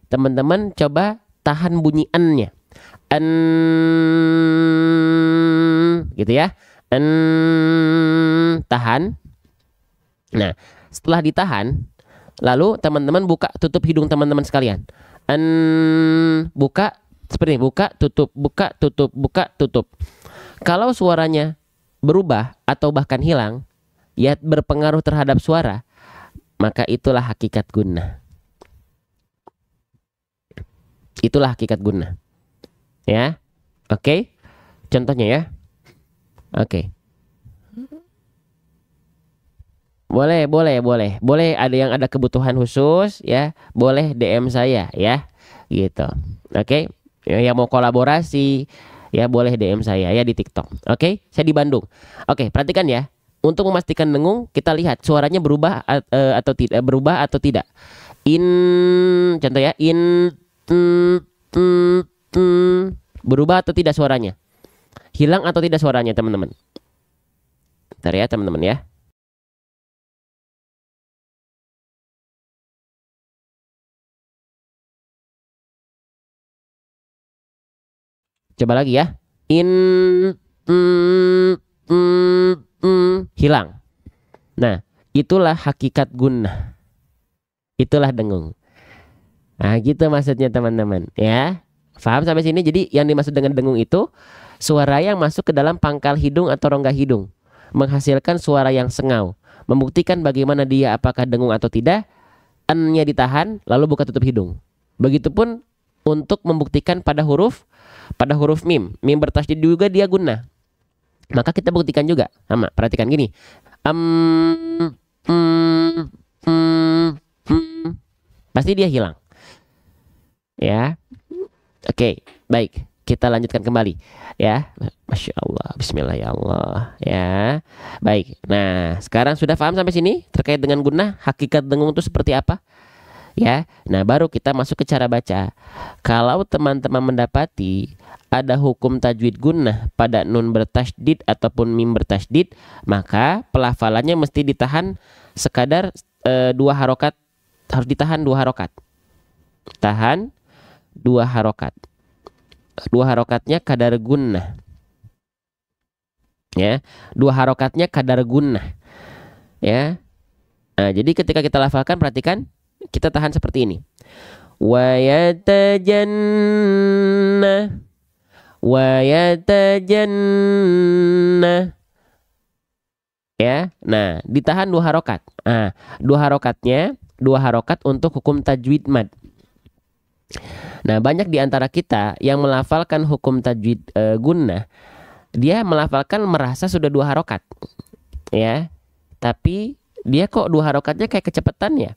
S1: Teman-teman coba tahan bunyi an-nya. An gitu ya. An tahan. Nah, setelah ditahan, lalu teman-teman buka tutup hidung teman-teman sekalian. An buka seperti ini, buka tutup, buka tutup, buka tutup. Kalau suaranya berubah atau bahkan hilang, ya berpengaruh terhadap suara, maka itulah hakikat gunnah. Itulah hakikat gunnah. Ya. Oke. Contohnya ya. Oke. Boleh ada yang ada kebutuhan khusus ya, boleh DM saya ya. Gitu. Oke. Yang mau kolaborasi ya boleh DM saya ya di TikTok. Oke, saya di Bandung. Oke, perhatikan ya. Untuk memastikan dengung, kita lihat suaranya berubah atau tidak, berubah atau tidak. Contoh ya, berubah atau tidak suaranya? Hilang atau tidak suaranya, teman-teman? Bentar ya, teman-teman ya. Coba lagi ya. Hilang. Nah, itulah hakikat gunnah. Itulah dengung. Nah, gitu maksudnya teman-teman ya. Paham sampai sini? Jadi yang dimaksud dengan dengung itu suara yang masuk ke dalam pangkal hidung atau rongga hidung, menghasilkan suara yang sengau. Membuktikan bagaimana dia apakah dengung atau tidak, N-nya ditahan lalu buka tutup hidung. Begitupun untuk membuktikan pada huruf mim. Mim bertasydid juga dia gunnah. Maka kita buktikan juga sama. Perhatikan gini. Pasti dia hilang. Ya. Oke, baik. Kita lanjutkan kembali ya. Masya Allah, bismillah ya Allah ya. Baik. Nah, sekarang sudah paham sampai sini terkait dengan gunnah, hakikat dengung itu seperti apa? Ya. Nah, baru kita masuk ke cara baca. Kalau teman-teman mendapati ada hukum tajwid gunnah pada nun bertasydid ataupun mim bertasydid, maka pelafalannya mesti ditahan sekadar 2 harokat. Harus ditahan 2 harokat. Tahan 2 harokat. 2 harokatnya kadar gunnah. Ya, 2 harokatnya kadar gunnah. Ya. Nah, jadi ketika kita lafalkan, perhatikan kita tahan seperti ini. Wa yatajanna, wa yatajanna. Ya. Nah, ditahan 2 harokat. Nah, 2 harokatnya 2 harokat untuk hukum tajwid mad. Nah, banyak di antara kita yang melafalkan hukum tajwid gunnah, dia melafalkan merasa sudah 2 harokat. Ya. Tapi dia kok 2 harokatnya kayak kecepatan ya.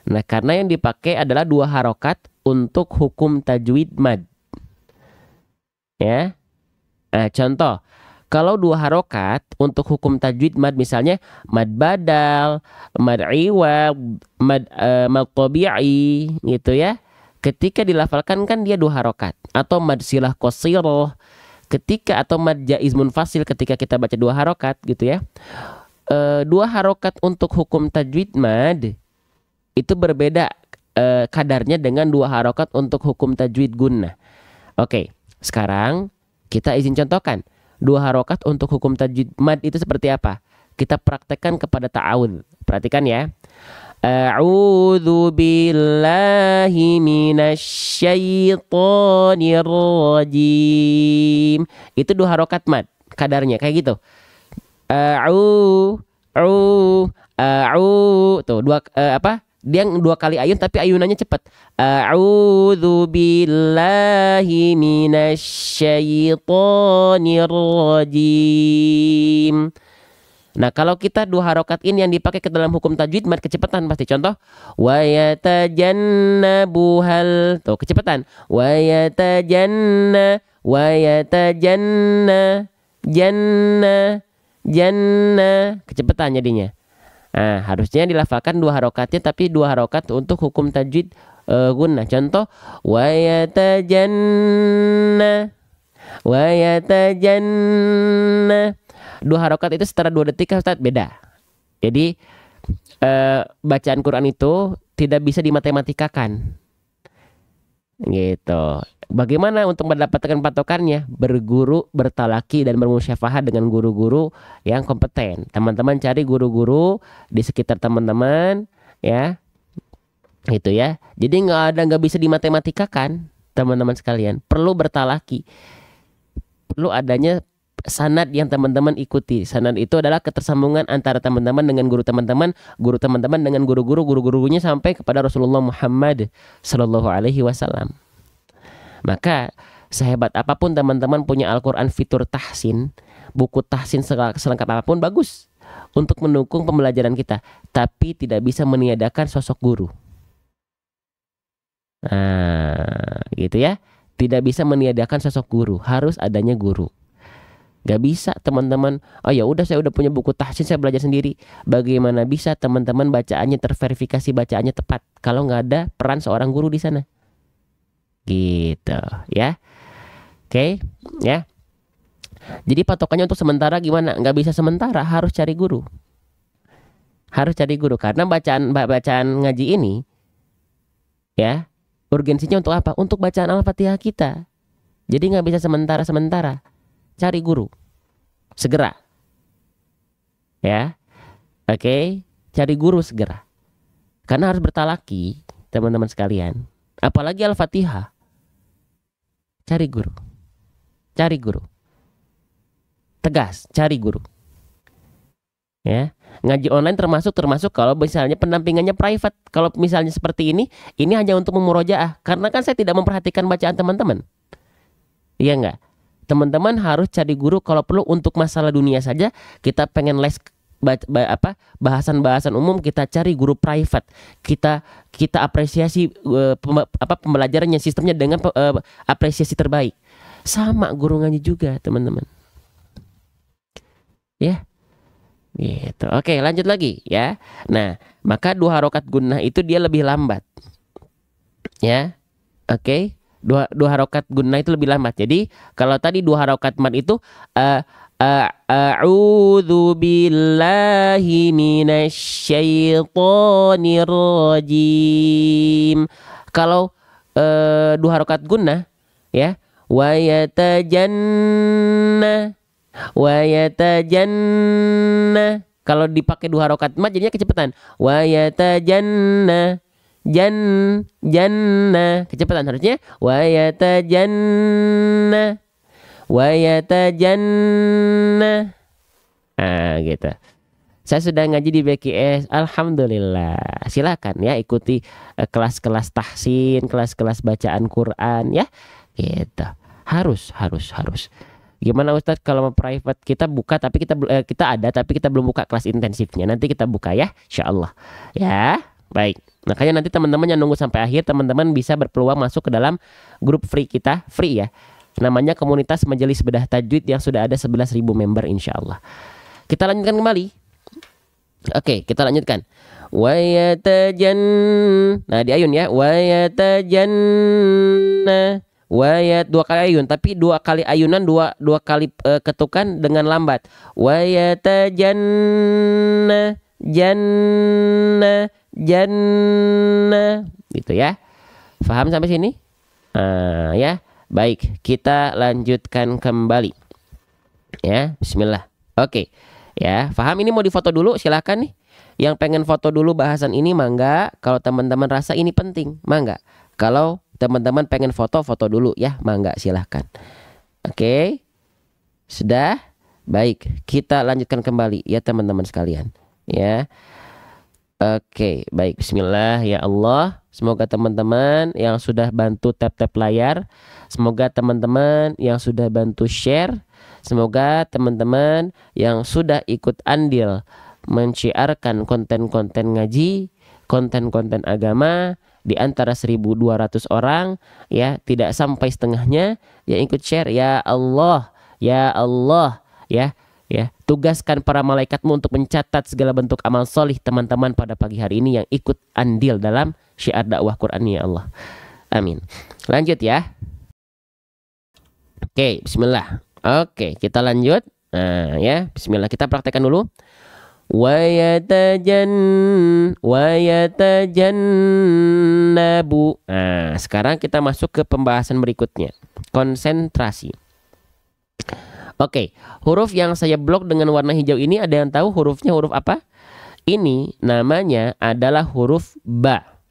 S1: Nah, karena yang dipakai adalah 2 harokat untuk hukum tajwid mad. Ya. Nah, contoh, kalau 2 harokat untuk hukum tajwid mad, misalnya mad badal, mad iwad, mad tabi'i gitu ya. Ketika dilafalkan kan dia 2 harokat. Atau mad silah qasiroh ketika, atau mad jaiz munfasil ketika kita baca 2 harokat gitu ya. 2 harokat untuk hukum tajwid mad itu berbeda kadarnya dengan 2 harokat untuk hukum tajwid gunnah. Oke, sekarang kita izin contohkan 2 harokat untuk hukum tajwid mad itu seperti apa. Kita praktekkan kepada ta'awudz. Perhatikan ya. A'udzu billahi minasyaitonir rajim. Itu 2 harokat mad kadarnya kayak gitu. Tuh 2 dia 2 kali ayun tapi ayunannya cepat. A'udzu billahi minasyaitonir rajim. Nah, kalau kita 2 harokat ini yang dipakai ke dalam hukum tajwid mad kecepatan pasti. Contoh, wa yatajannabuhal. Tuh kecepatan. Wa yatajanna, janna, kecepatan jadinya. Nah, harusnya dilafalkan 2 harokatnya tapi 2 harokat untuk hukum tajwid gunnah. Contoh, wa yatajanna, 2 harokat itu setara 2 detik Ustaz, beda. Jadi bacaan Quran itu tidak bisa dimatematika-kan. Gitu. Bagaimana untuk mendapatkan patokannya? Berguru, bertalaki, dan bermusyafahat dengan guru-guru yang kompeten. Teman-teman cari guru-guru di sekitar teman-teman ya. Gitu ya. Jadi nggak bisa dimatematika-kan teman-teman sekalian. Perlu bertalaki. Perlu adanya sanad yang teman-teman ikuti. Sanad itu adalah ketersambungan antara teman-teman dengan guru teman-teman dengan guru-gurunya sampai kepada Rasulullah Muhammad Sallallahu Alaihi Wasallam. Maka sehebat apapun teman-teman punya Al-Quran fitur tahsin, buku tahsin selengkap apapun bagus untuk mendukung pembelajaran kita, tapi tidak bisa meniadakan sosok guru. Nah, gitu ya. Tidak bisa meniadakan sosok guru, harus adanya guru. Gak bisa teman-teman, oh ya udah saya udah punya buku tahsin saya belajar sendiri. Bagaimana bisa teman-teman bacaannya terverifikasi, bacaannya tepat kalau nggak ada peran seorang guru di sana? Gitu ya. Oke, ya. Jadi patokannya untuk sementara gimana? Nggak bisa sementara, harus cari guru. Harus cari guru karena bacaan ngaji ini ya, urgensinya untuk apa? Untuk bacaan Al-Fatihah kita. Jadi nggak bisa sementara. Cari guru segera ya. Oke, cari guru segera karena harus bertalaki teman-teman sekalian, apalagi Al-Fatihah. Cari guru tegas, cari guru ya. Ngaji online termasuk kalau misalnya pendampingannya private. Kalau misalnya seperti ini hanya untuk memurojaah, karena kan saya tidak memperhatikan bacaan teman-teman, iya enggak? Teman-teman harus cari guru kalau perlu untuk masalah dunia saja. Kita pengen les bahasan-bahasan umum, kita cari guru private. Kita apresiasi pembelajarannya, sistemnya dengan apresiasi terbaik. Sama guru ngaji juga teman-teman. Ya. Gitu. Oke, lanjut lagi ya. Nah, maka 2 harokat gunnah itu dia lebih lambat. Ya. Oke. Dua harokat gunnah itu lebih lambat. Jadi kalau tadi 2 harokat mad itu a'udzu billahi minasyaitonir rajim. Kalau 2 harokat gunnah ya, wa yatajanna. Kalau dipakai 2 harokat mad jadinya kecepatan. Wa yatajanna. Janna kecepatan harusnya wa yatajanna. Gitu. Saya sudah ngaji di BKS, alhamdulillah. Silakan ya ikuti kelas-kelas tahsin, kelas-kelas bacaan Quran ya. Gitu. Harus. Gimana Ustadz kalau mau private kita buka tapi kita ada tapi kita belum buka kelas intensifnya. Nanti kita buka ya, insyaallah. Ya, baik. Makanya nanti teman-teman yang nunggu sampai akhir, teman-teman bisa berpeluang masuk ke dalam grup free kita, free ya. Namanya Komunitas Majelis Bedah Tajwid yang sudah ada 11.000 member insyaallah. Kita lanjutkan kembali. Oke, kita lanjutkan. Nah di ayun ya. Wayat 2 kali ayun, tapi 2 kali ayunan, 2 kali ketukan dengan lambat. Janna gitu ya. Paham sampai sini? Ya. Baik, kita lanjutkan kembali. Ya, bismillah. Oke. Ya, paham ini mau difoto dulu silahkan nih. Yang pengen foto dulu bahasan ini mangga. Kalau teman-teman rasa ini penting, mangga. Kalau teman-teman pengen foto dulu ya, mangga silahkan. Oke. Sudah? Baik, kita lanjutkan kembali ya teman-teman sekalian. Ya. Oke, baik. Bismillah ya Allah. Semoga teman-teman yang sudah bantu tap-tap layar, semoga teman-teman yang sudah bantu share, semoga teman-teman yang sudah ikut andil menciarkan konten-konten ngaji, konten-konten agama di antara 1.200 orang ya, tidak sampai setengahnya yang ikut share. Ya Allah, ya Allah, ya. Tugaskan para malaikatmu untuk mencatat segala bentuk amal solih teman-teman pada pagi hari ini yang ikut andil dalam syiar dakwah Quran ya Allah. Amin. Lanjut ya. Oke, bismillah. Oke, kita lanjut. Nah ya, bismillah, kita praktekkan dulu. Wayatajannabu. Nah, sekarang kita masuk ke pembahasan berikutnya. Konsentrasi. Oke, huruf yang saya blok dengan warna hijau ini, ada yang tahu hurufnya huruf apa? Ini namanya adalah huruf ba.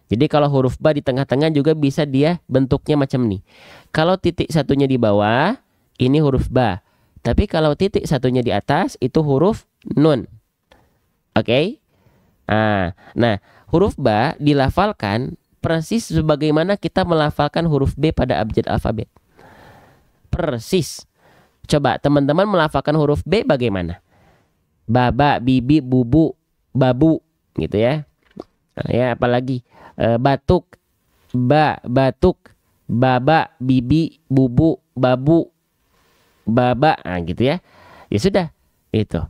S1: Jadi kalau huruf ba di tengah-tengah juga bisa dia bentuknya macam ini. Kalau titik satunya di bawah, ini huruf ba. Tapi kalau titik satunya di atas itu huruf nun. Oke? Nah, huruf ba dilafalkan persis sebagaimana kita melafalkan huruf B pada abjad alfabet. Persis. Coba teman-teman melafalkan huruf B bagaimana? Baba, bibi, bubu, babu, gitu ya. Nah, ya, apalagi batuk, batuk, baba, bibi, bubu, babu, baba, gitu ya. Ya sudah, itu.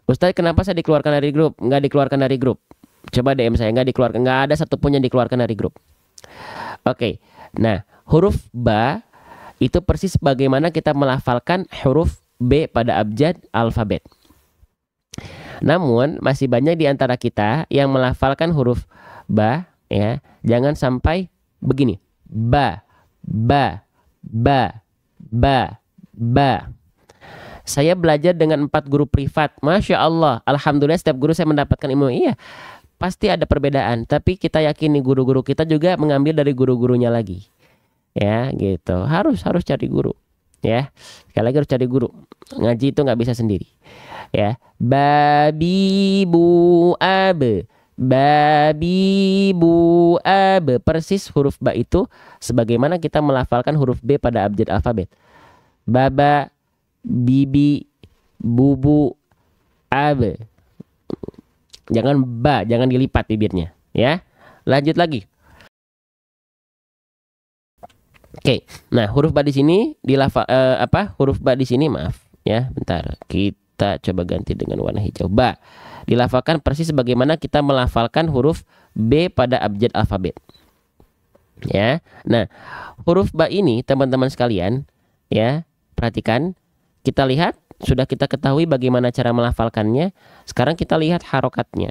S1: Ustaz, kenapa saya dikeluarkan dari grup? Nggak dikeluarkan dari grup. Coba DM saya, nggak dikeluarkan. Nggak ada satupun yang dikeluarkan dari grup. Oke. Nah, huruf ba itu persis bagaimana kita melafalkan huruf B pada abjad alfabet. Namun masih banyak di antara kita yang melafalkan huruf ba, ya. Jangan sampai begini. Ba, ba, ba, ba, ba. Saya belajar dengan 4 guru privat. Masya Allah. Alhamdulillah setiap guru saya mendapatkan ilmu. Iya, pasti ada perbedaan. Tapi kita yakini guru-guru kita juga mengambil dari guru-gurunya lagi. Ya, gitu. Harus cari guru. Ya, sekali lagi harus cari guru. Ngaji itu nggak bisa sendiri. Ya, babi bu abe, babi bu abe. Persis huruf ba itu sebagaimana kita melafalkan huruf B pada abjad alfabet. Baba, bibi, bubu, abe. Jangan ba, jangan dilipat bibirnya. Ya, lanjut lagi. Oke, nah huruf ba di sini huruf ba di sini maaf ya, bentar. Kita coba ganti dengan warna hijau. Ba dilafalkan persis sebagaimana kita melafalkan huruf B pada abjad alfabet. Ya. Nah, huruf ba ini teman-teman sekalian, ya, perhatikan. Kita lihat, sudah kita ketahui bagaimana cara melafalkannya. Sekarang kita lihat harokatnya.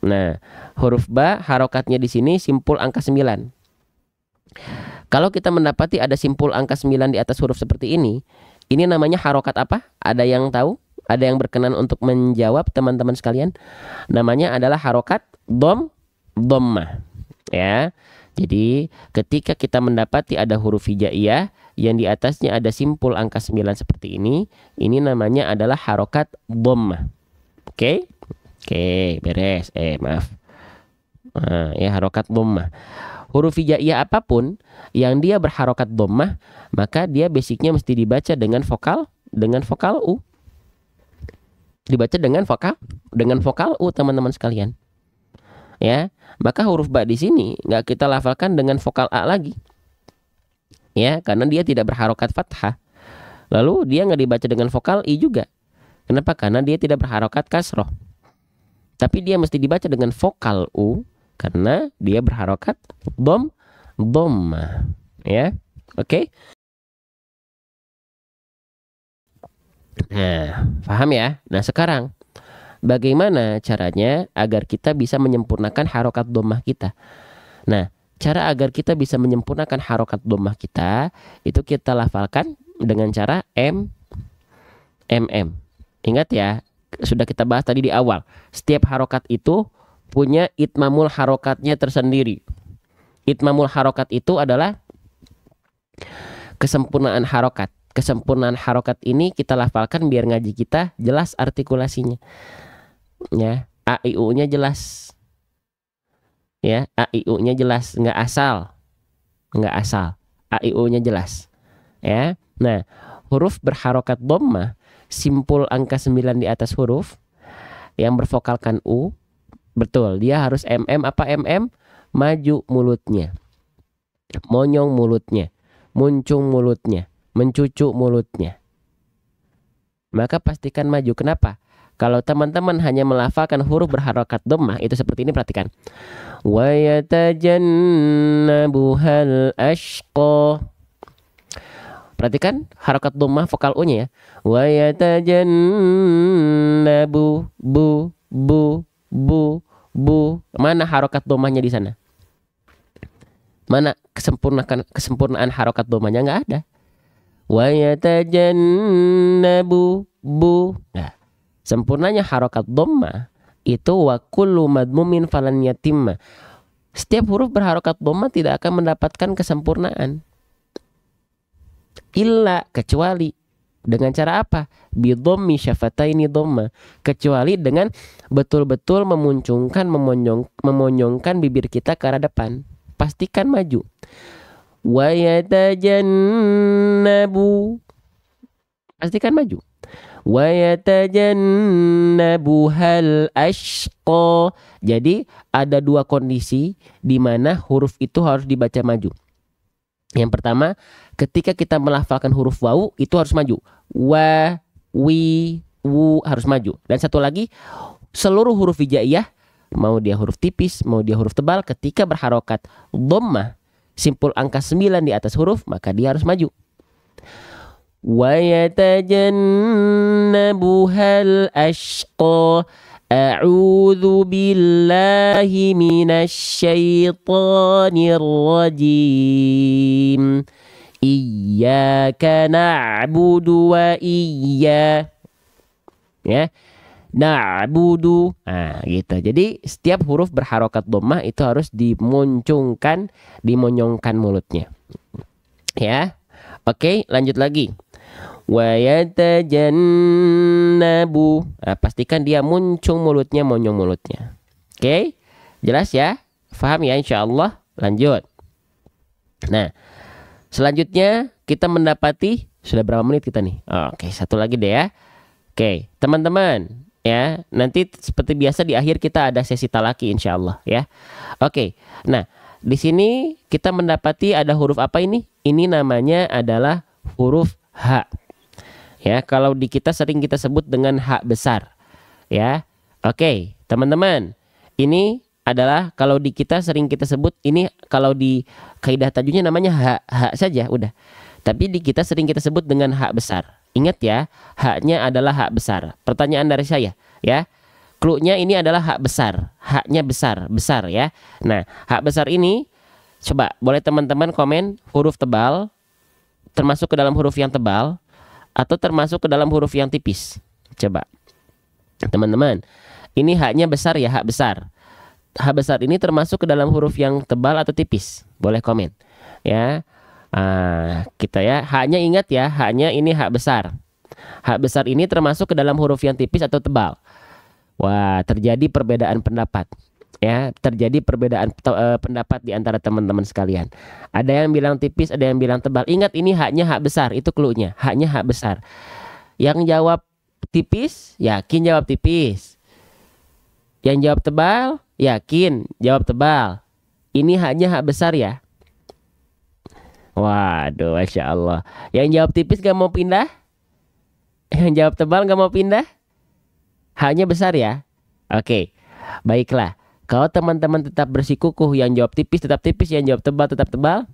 S1: Nah, huruf ba harokatnya di sini simpul angka 9. Kalau kita mendapati ada simpul angka 9 di atas huruf seperti ini namanya harokat apa? Ada yang tahu? Ada yang berkenan untuk menjawab teman-teman sekalian? Namanya adalah harokat dhammah. Ya. Jadi ketika kita mendapati ada huruf hijaiyah yang di atasnya ada simpul angka 9 seperti ini namanya adalah harokat dhammah. Oke? Oke, beres. Maaf. Ya, harokat dhammah. Huruf hijaiyah apapun yang dia berharokat dhammah, maka dia basicnya mesti dibaca dengan vokal U. Dibaca dengan vokal U, teman-teman sekalian. Ya, maka huruf ba di sini nggak kita lafalkan dengan vokal A lagi. Ya, karena dia tidak berharokat fathah. Lalu dia nggak dibaca dengan vokal I juga. Kenapa? Karena dia tidak berharokat kasroh. Tapi dia mesti dibaca dengan vokal U karena dia berharokat dhammah. Ya, oke. Nah, paham ya? Nah, sekarang bagaimana caranya agar kita bisa menyempurnakan harokat dhammah kita? Nah, cara agar kita bisa menyempurnakan harokat dhammah kita itu kita lafalkan dengan cara MM. Ingat ya, sudah kita bahas tadi di awal. Setiap harokat itu punya itmamul harokatnya tersendiri. Itmamul harokat itu adalah kesempurnaan harokat. Kesempurnaan harokat ini kita lafalkan biar ngaji kita jelas artikulasinya. Ya, A I U-nya jelas. Ya, A I U-nya jelas, nggak asal. A I U-nya jelas. Ya. Nah, huruf berharokat dhammah, simpul angka 9 di atas huruf yang bervokalkan U. Betul, dia harus MM. Apa MM? Maju mulutnya, monyong mulutnya, muncung mulutnya, mencucu mulutnya. Maka pastikan maju. Kenapa? Kalau teman-teman hanya melafalkan huruf berharokat dhammah itu seperti ini, perhatikan. Wa yatajannabuhal ashqa. Perhatikan harokat dhammah vokal U-nya ya. Wa yatajannabu bu. Mana harokat dhammahnya di sana? Mana kesempurnaan harokat dhammahnya? Nggak ada. Wa yatajannabu bu. Nah, sempurnanya harokat dhammah itu wa kullu madmumin falan yatimma. Setiap huruf berharokat dhammah tidak akan mendapatkan kesempurnaan. Illa, kecuali Dengan cara apa? Bidhammi syafataini dhamma. Kecuali dengan betul-betul memonyongkan bibir kita ke arah depan. Pastikan maju. Wa yatajannabu. Pastikan maju. Wa yatajannabuhal ashqa. Jadi ada dua kondisi di mana huruf itu harus dibaca maju. Yang pertama, ketika kita melafalkan huruf wawu itu harus maju. Wa, wi, wu harus maju. Dan satu lagi, seluruh huruf hijaiyah, mau dia huruf tipis, mau dia huruf tebal, ketika berharokat dhammah, simpul angka 9 di atas huruf, maka dia harus maju. Wa yatajannabuhal ashqa. A'udzu billahi minasyaitonir rajim. Iyyaka na'budu wa ya. Na'budu. Nah, gitu. Jadi setiap huruf berharokat dhammah itu harus dimonyongkan mulutnya. Ya. Oke, lanjut lagi. Wa yatajannabu. Nah, pastikan dia muncung mulutnya, monyong mulutnya. Oke, jelas ya? Faham ya insyaallah? Lanjut. Nah, selanjutnya kita mendapati sudah berapa menit kita nih? Oke, satu lagi deh ya. Oke, teman-teman ya, nanti seperti biasa di akhir kita ada sesi talaki insyaallah ya. Oke. Nah, di sini kita mendapati ada huruf apa ini? Ini namanya adalah huruf H. Ya, kalau di kita sering kita sebut dengan H besar. Ya. Oke, teman-teman. Ini adalah kalau di kita sering kita sebut ini, kalau di kaidah tajwidnya namanya H saja udah. Tapi di kita sering kita sebut dengan H besar. Ingat ya, H-nya adalah H besar. Pertanyaan dari saya, ya. Clue-nya ini adalah H besar. H-nya besar ya. Nah, H besar ini coba boleh teman-teman komen huruf tebal termasuk ke dalam huruf yang tebal atau termasuk ke dalam huruf yang tipis. Coba teman-teman, ini H-nya besar ya, H besar. H besar ini termasuk ke dalam huruf yang tebal atau tipis? Boleh komen ya. Kita ya, H-nya ingat ya, H-nya ini H besar. H besar ini termasuk ke dalam huruf yang tipis atau tebal? Wah, terjadi perbedaan pendapat. Ya, terjadi perbedaan pendapat di antara teman-teman sekalian. Ada yang bilang tipis, ada yang bilang tebal. Ingat ini H-nya H besar, itu clue-nya. H-nya H besar. Yang jawab tipis, yakin jawab tipis. Yang jawab tebal, yakin jawab tebal. Ini H-nya H besar ya. Waduh, Masya Allah. Yang jawab tipis gak mau pindah? Yang jawab tebal gak mau pindah? H-nya besar ya. Oke, baiklah. Kalau teman-teman tetap bersikukuh, yang jawab tipis tetap tipis, yang jawab tebal tetap tebal,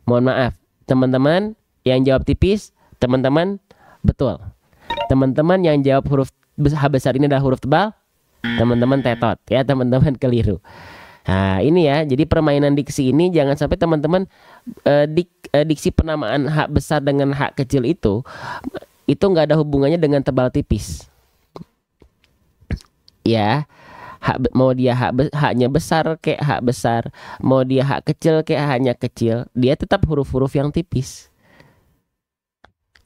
S1: mohon maaf, teman-teman yang jawab tipis, teman-teman betul. Teman-teman yang jawab huruf H besar ini adalah huruf tebal, teman-teman tetot ya, teman-teman keliru. Nah, ini ya, jadi permainan diksi ini jangan sampai teman-teman diksi penamaan H besar dengan H kecil itu nggak ada hubungannya dengan tebal tipis. Ya. Mau dia H-nya besar kayak H besar, mau dia H kecil kayak H-nya kecil, dia tetap huruf-huruf yang tipis.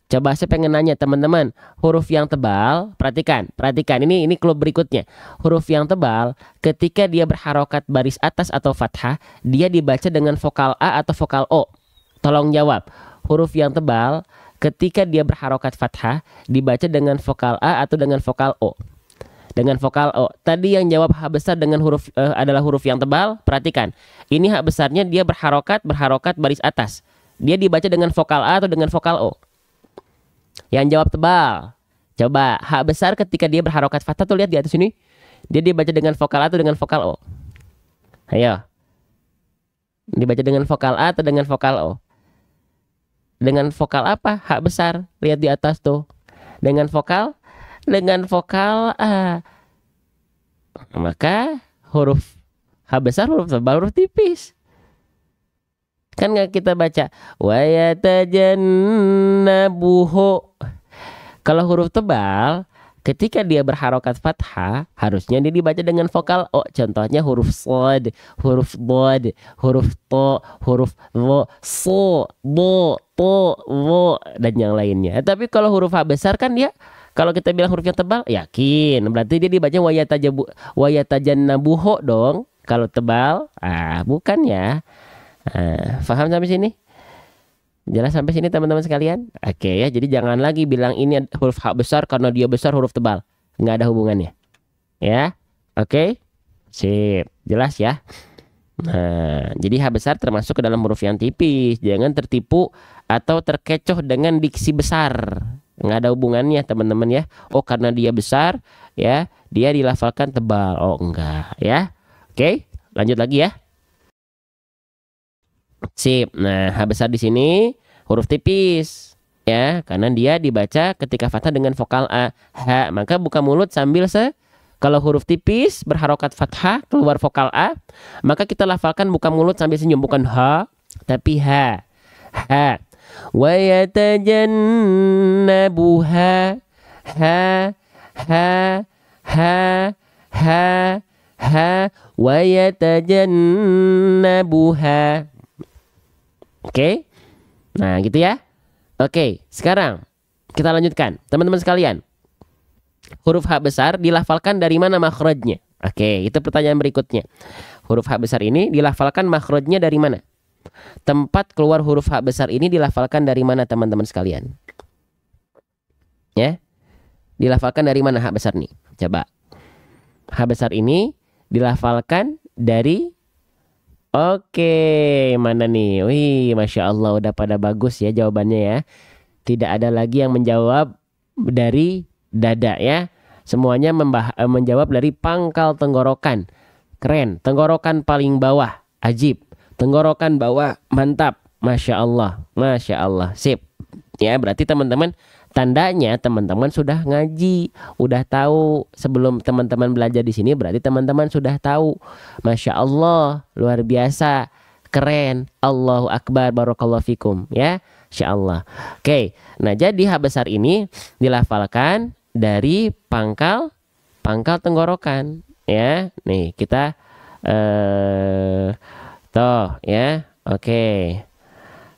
S1: Coba saya pengen nanya teman-teman, huruf yang tebal, perhatikan ini clue berikutnya. Huruf yang tebal ketika dia berharokat baris atas atau fathah, dia dibaca dengan vokal A atau vokal O. Tolong jawab, huruf yang tebal ketika dia berharokat fathah dibaca dengan vokal A atau dengan vokal O? Dengan vokal O. Tadi yang jawab H besar dengan huruf adalah huruf yang tebal. Perhatikan, ini H besarnya dia berharokat baris atas. Dia dibaca dengan vokal A atau dengan vokal O? Yang jawab tebal. Coba H besar ketika dia berharokat fathah tuh lihat di atas sini. Dia dibaca dengan vokal A atau dengan vokal O? Ayo. Dibaca dengan vokal A atau dengan vokal O? Dengan vokal apa? H besar. Lihat di atas tuh. Dengan vokal A. Maka huruf H besar, huruf tebal, huruf tipis. Kan nggak kita baca wa yatajannabuhu. Kalau huruf tebal Ketika dia berharokat fathah, harusnya dia dibaca dengan vokal O. Contohnya huruf sod, huruf bod, huruf to, huruf wo, so, bo, to, wo, dan yang lainnya. Tapi kalau huruf H besar kan dia, kalau kita bilang hurufnya tebal, yakin. Berarti dia dibaca wayatajannabuho dong. Kalau tebal, bukan ya. Paham sampai sini? Jelas sampai sini teman-teman sekalian? Oke ya, jadi jangan lagi bilang ini huruf H besar karena dia besar huruf tebal. Nggak ada hubungannya. Ya, oke? Sip, jelas ya? Nah, jadi H besar termasuk ke dalam huruf yang tipis. Jangan tertipu atau terkecoh dengan diksi besar. Nggak ada hubungannya teman-teman ya. Oh karena dia besar, ya dia dilafalkan tebal. Oh enggak ya. Oke, lanjut lagi ya. Sip. Nah, H besar di sini huruf tipis ya, karena dia dibaca ketika fathah dengan vokal A. H, maka buka mulut sambil kalau huruf tipis berharokat fathah keluar vokal A, maka kita lafalkan buka mulut sambil senyum, bukan H tapi H. H. Wa yatajannabuha. Ha ha ha ha ha wa yatajannabuha. Oke. Nah, gitu ya. Oke, sekarang kita lanjutkan. Teman-teman sekalian, huruf H besar dilafalkan dari mana makhrajnya? Oke, itu pertanyaan berikutnya. Huruf H besar ini dilafalkan makhrajnya dari mana? Tempat keluar huruf H besar ini dilafalkan dari mana teman-teman sekalian? Ya. Dilafalkan dari mana H besar nih? Coba. H besar ini dilafalkan dari mana nih? Wih, Masya Allah udah pada bagus ya jawabannya ya. Tidak ada lagi yang menjawab dari dada ya. Semuanya menjawab dari pangkal tenggorokan. Keren. Tenggorokan paling bawah. Ajib. Tenggorokan bawah. Mantap. Masya Allah. Masya Allah. Sip. Ya, berarti teman-teman, tandanya teman-teman sudah ngaji, udah tahu. Sebelum teman-teman belajar di sini berarti teman-teman sudah tahu. Masya Allah, luar biasa, keren. Allahu Akbar, barakallahu fikum ya. Masya Allah. Oke, nah jadi H besar ini dilafalkan dari pangkal tenggorokan ya. Nih kita toh ya. Oke.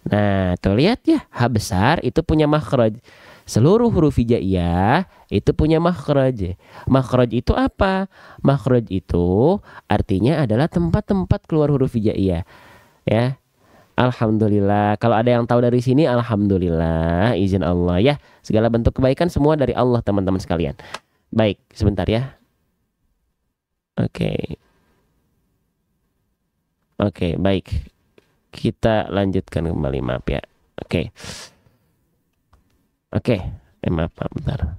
S1: Nah, tuh lihat ya, H besar itu punya makhraj. Seluruh huruf hijaiyah itu punya makhraj. Makhraj itu apa? Makhraj itu artinya adalah tempat-tempat keluar huruf hijaiyah. Ya. Alhamdulillah. Kalau ada yang tahu dari sini, alhamdulillah, izin Allah ya. Segala bentuk kebaikan semua dari Allah, teman-teman sekalian. Baik, sebentar ya. Oke. Oke, baik. Kita lanjutkan kembali, maaf ya. Oke. Maaf, bentar.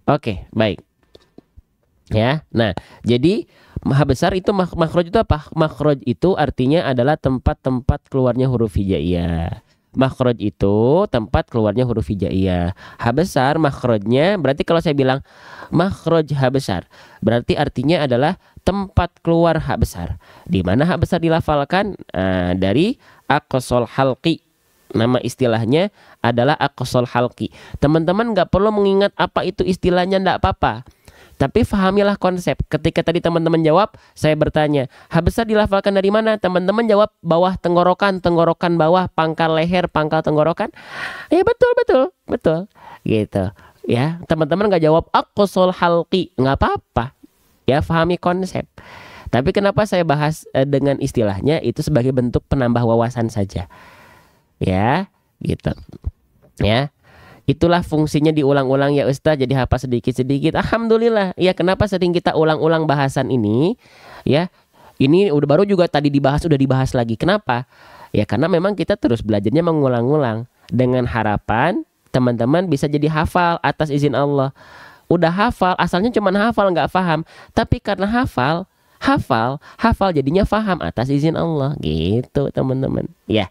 S1: Oke, baik. Ya. Nah, jadi H besar itu makhraj itu apa? Makhraj itu artinya adalah tempat-tempat keluarnya huruf hijaiyah. Makhraj itu tempat keluarnya huruf hijaiyah. H besar makhrajnya berarti kalau saya bilang makhraj H besar, berarti artinya adalah tempat keluar H besar. Di mana H besar dilafalkan? Dari aqsal halqi. Nama istilahnya adalah aqsal halqi. Teman-teman nggak perlu mengingat apa itu istilahnya, nggak apa-apa. Tapi fahamilah konsep. Ketika tadi teman-teman jawab, saya bertanya, H besar dilafalkan dari mana? Teman-teman jawab bawah tenggorokan, tenggorokan bawah, pangkal leher, pangkal tenggorokan. Ya betul. Gitu. Ya, teman-teman nggak jawab aqsal halqi, nggak apa-apa. Ya, fahami konsep. Tapi kenapa saya bahas dengan istilahnya itu sebagai bentuk penambah wawasan saja. Ya, gitu. Ya. Itulah fungsinya diulang-ulang ya Ustaz, jadi hafal sedikit-sedikit. Alhamdulillah. Ya, kenapa sering kita ulang-ulang bahasan ini? Ya, ini baru juga tadi udah dibahas lagi. Kenapa? Ya, karena memang kita terus belajarnya mengulang-ulang dengan harapan teman-teman bisa jadi hafal atas izin Allah. Udah hafal, asalnya cuma hafal nggak paham. Tapi karena hafal jadinya paham atas izin Allah. Gitu, teman-teman. Ya,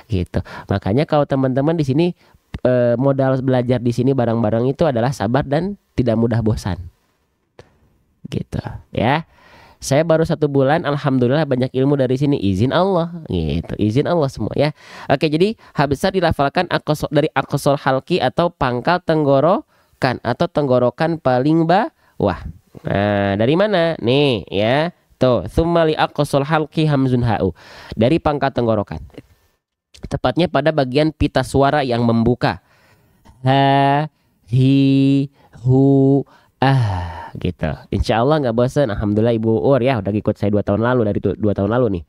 S1: gitu. Makanya kalau teman-teman di sini modal belajar di sini bareng-bareng itu adalah sabar dan tidak mudah bosan. Gitu, ya. Saya baru 1 bulan, alhamdulillah banyak ilmu dari sini. Izin Allah, gitu. Izin Allah semua ya. Oke, jadi ha besar dilafalkan dari aqsal halqi atau pangkal tenggorokan atau tenggorokan paling bawah. Nah, dari mana? Nih ya. Tuh, tsumma li aqsal halqi hamzun ha'u. Dari pangkal tenggorokan. Tepatnya pada bagian pita suara yang membuka. Ha, hi, hu, ah, gitu. Insya Allah nggak bosan. Alhamdulillah Ibu Ur ya udah ikut saya 2 tahun lalu, dari 2 tahun lalu nih.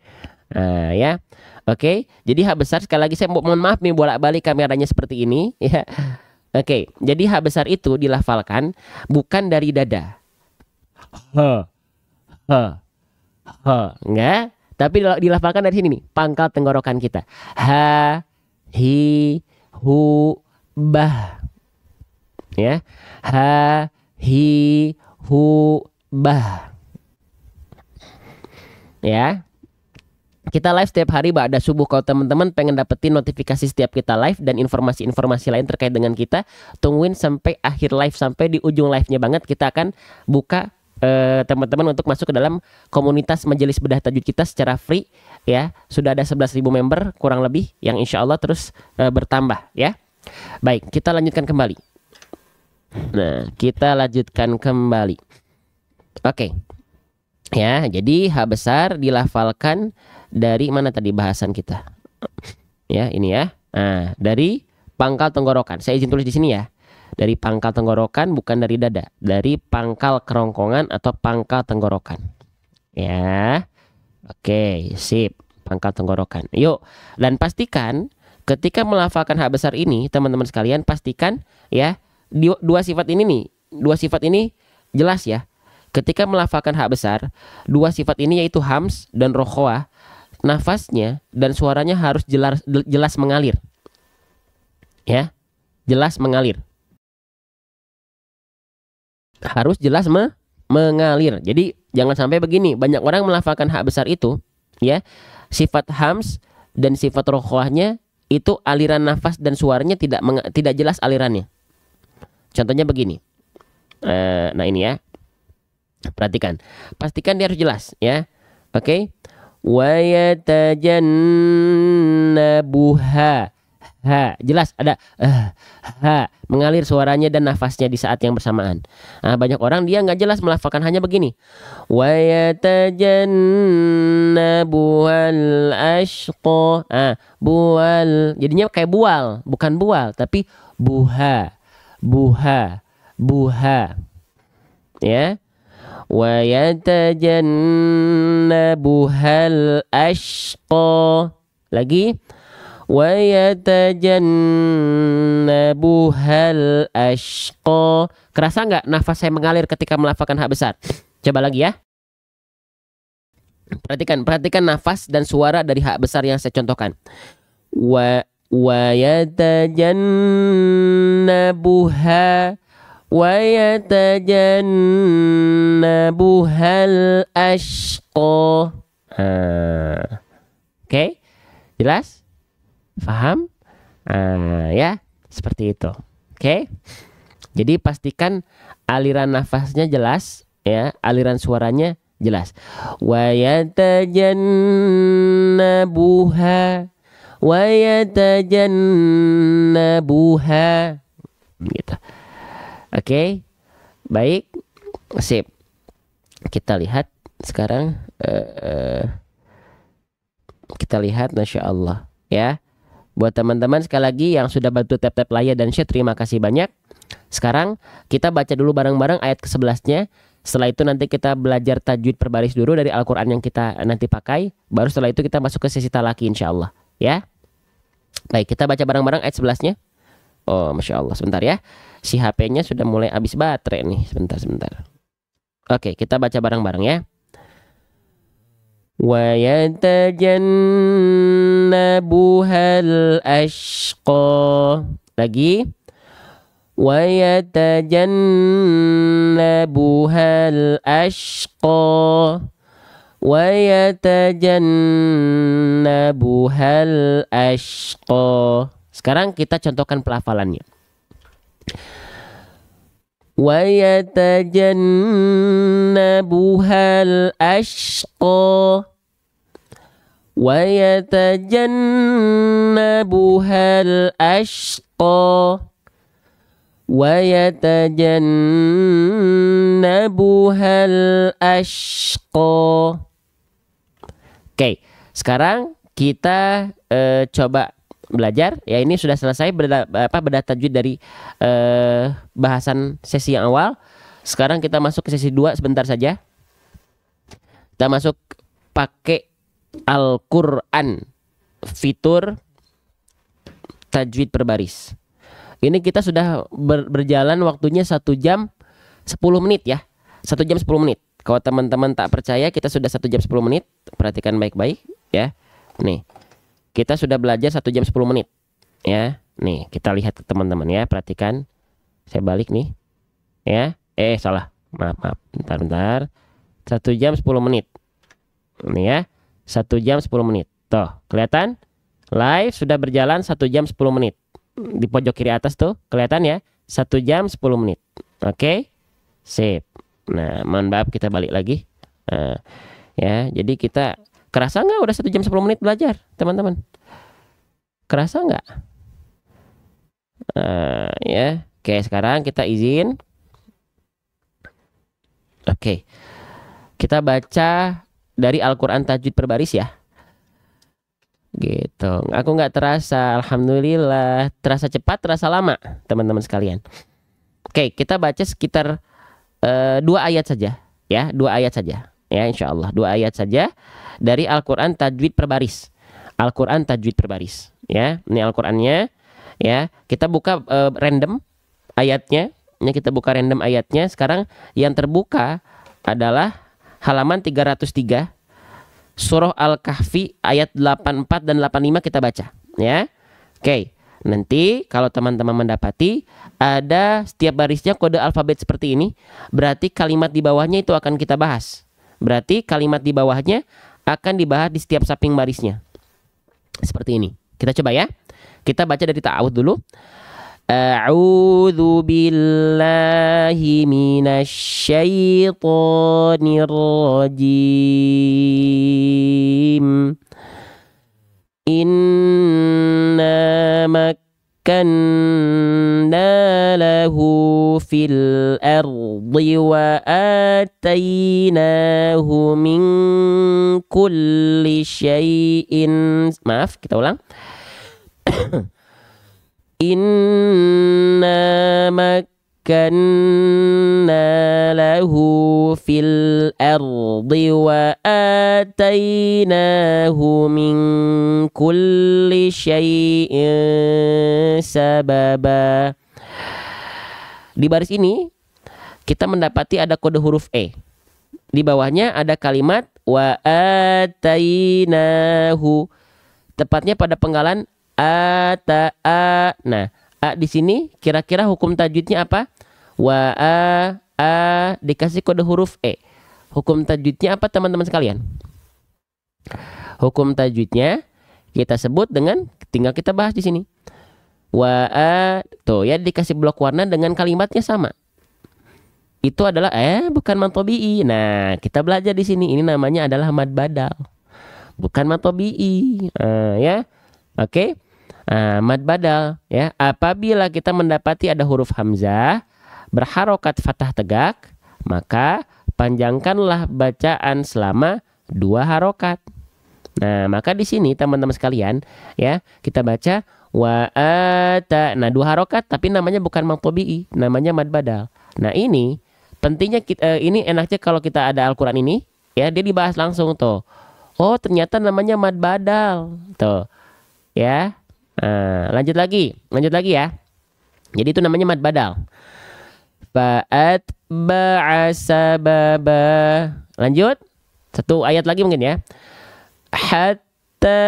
S1: Nah, ya. Oke, jadi ha besar sekali lagi saya mohon maaf nih bolak-balik kameranya seperti ini ya. Oke, jadi ha besar itu dilafalkan bukan dari dada. Ha, ha, ha, enggak, tapi dilafalkan dari sini nih, pangkal tenggorokan kita. Ha, hi, hu, bah. Ya. Ha, hi, hu, bah. Ya. Kita live setiap hari ba'da subuh. Kalau teman-teman pengen dapetin notifikasi setiap kita live dan informasi-informasi lain terkait dengan kita, tungguin sampai akhir live, sampai di ujung live-nya banget. Kita akan buka teman-teman untuk masuk ke dalam komunitas Majelis Bedah Tajwid kita secara free ya. Sudah ada 11.000 member kurang lebih yang insya Allah terus bertambah ya. Baik, kita lanjutkan kembali. Nah, kita lanjutkan kembali. Oke. Ya, jadi ha besar dilafalkan dari mana tadi bahasan kita? Ya, ini ya. Nah, dari pangkal tenggorokan. Saya izin tulis di sini ya. Dari pangkal tenggorokan, bukan dari dada. Dari pangkal kerongkongan atau pangkal tenggorokan. Ya. Oke, sip. Pangkal tenggorokan. Yuk, dan pastikan ketika melafalkan ha besar ini, teman-teman sekalian, pastikan ya, dua sifat ini nih. Dua sifat ini jelas ya. Ketika melafalkan ha besar, dua sifat ini yaitu hams dan rokhoah, nafasnya dan suaranya harus jelas mengalir. Ya, jelas mengalir. Harus jelas mengalir. Jadi jangan sampai begini, banyak orang melafalkan ha besar itu, ya, sifat hams dan sifat rokhoahnya itu aliran nafas dan suaranya tidak jelas alirannya. Contohnya begini. Nah ini ya. Perhatikan. Pastikan dia harus jelas ya. Oke. Wa yatajannabuha. Ha, jelas ada ha, mengalir suaranya dan nafasnya di saat yang bersamaan. Nah, banyak orang dia nggak jelas melafalkan, hanya begini. Wa yatajannabuhal ashqa. Ah, bual. Jadinya kayak bual, bukan bual, tapi buha. Buha. Buha. Ya. Wa yatajannabuhal ashqa. Lagi. Wa yatajannabuhal ashqa. Kerasa nggak nafas saya mengalir ketika melafalkan ha besar? Coba lagi ya. Perhatikan nafas dan suara dari ha besar yang saya contohkan. Wa yatajannabuha wa yatajannabuhal ashqa. Oke, jelas? Paham? Ya, seperti itu. Oke. Jadi pastikan aliran nafasnya jelas, ya, aliran suaranya jelas. Wa yatajannabuha wa yatajannabuha. Gitu. Oke. Baik. Sip. Kita lihat sekarang kita lihat, Masya Allah ya. Buat teman-teman sekali lagi yang sudah bantu tap-tap layar dan share, terima kasih banyak. Sekarang kita baca dulu bareng-bareng ayat ke-11-nya. Setelah itu nanti kita belajar tajwid per baris dulu dari Al-Quran yang kita nanti pakai. Baru setelah itu kita masuk ke sesi talaki insya Allah ya. Baik, kita baca bareng-bareng ayat 11-nya. Oh, Masya Allah, sebentar ya. Si HP-nya sudah mulai habis baterai nih. Sebentar. Oke, kita baca bareng-bareng ya. Wa yatajannabuhal ashqa. Lagi. Wa yatajannabuhal ashqa. Wa yatajannabuhal ashqa. Sekarang kita contohkan pelafalannya. ويتجنبها الأشقى ويتجنبها الأشقى ويتجنبها الأشقى. Oke, sekarang kita coba belajar. Ya, ini sudah selesai beda tajwid dari bahasan sesi yang awal. Sekarang kita masuk ke sesi 2 sebentar saja. Kita masuk pakai Al-Quran, fitur tajwid berbaris. Ini kita sudah berjalan waktunya 1 jam 10 menit ya. 1 jam 10 menit. Kalau teman-teman tak percaya, kita sudah 1 jam 10 menit. Perhatikan baik-baik ya. Nih, kita sudah belajar 1 jam 10 menit ya. Nih, kita lihat ke teman-teman ya. Perhatikan. Saya balik nih ya. Salah. Maaf. Bentar. 1 jam 10 menit. Nih ya. 1 jam 10 menit. Tuh, kelihatan? Live sudah berjalan 1 jam 10 menit. Di pojok kiri atas tuh, kelihatan ya? 1 jam 10 menit. Oke? Sip. Nah, mohon maaf, kita balik lagi. Ya, jadi kita kerasa nggak udah 1 jam 10 menit belajar, teman-teman? Kerasa nggak? Ya. Oke, sekarang kita izin. Oke. Kita baca dari Al-Quran tajwid berbaris ya. Gitu. Aku nggak terasa, alhamdulillah. Terasa cepat, terasa lama, teman-teman sekalian. Oke, kita baca sekitar 2 ayat saja ya, 2 ayat saja ya, insya Allah 2 ayat saja dari Al-Quran tajwid berbaris. Al-Quran tajwid berbaris ya. Ini Al-Qurannya ya. Kita buka random ayatnya. Ini kita buka random ayatnya. Sekarang yang terbuka adalah halaman 303 Surah Al-Kahfi ayat 84 dan 85 kita baca ya. Oke. Nanti kalau teman-teman mendapati ada setiap barisnya kode alfabet seperti ini, berarti kalimat di bawahnya itu akan kita bahas. Berarti kalimat di bawahnya akan dibahas di setiap samping barisnya. Seperti ini. Kita coba ya. Kita baca dari ta'awudz dulu. A'udzu billahi minasyaitonir rajim. Inna makkanna lahu fil ardi wa atainahu min kulli syai'in. Maaf, kita ulang. Inna makkanna lahu fil ardi wa atainahu min kulli syai'in sababa. Di baris ini kita mendapati ada kode huruf E. Di bawahnya ada kalimat wa atainahu. Tepatnya pada penggalan a. Nah, a di sini kira-kira hukum tajwidnya apa? Wa a dikasih kode huruf E. Hukum tajwidnya apa, teman-teman sekalian? Hukum tajwidnya kita sebut dengan, tinggal kita bahas di sini. Wa a tuh ya, dikasih blok warna dengan kalimatnya sama. Itu adalah bukan mad tabi'i. Nah, kita belajar di sini. Ini namanya adalah mad badal. Bukan mad tabi'i. Ya. Oke. Mad badal ya. Apabila kita mendapati ada huruf hamzah berharokat fathah tegak, maka panjangkanlah bacaan selama 2 harokat. Nah, maka di sini teman-teman sekalian ya, kita baca wa ata. Nah, 2 harokat tapi namanya bukan mad tabi'i, namanya mad badal. Nah, ini pentingnya ini enaknya kalau kita ada Al-Quran ini ya, dia dibahas langsung tuh. Oh, ternyata namanya mad badal tuh ya. Lanjut lagi ya. Jadi itu namanya mad badal. Fa'at ba'asababa. Lanjut. 1 ayat lagi mungkin ya. Hatta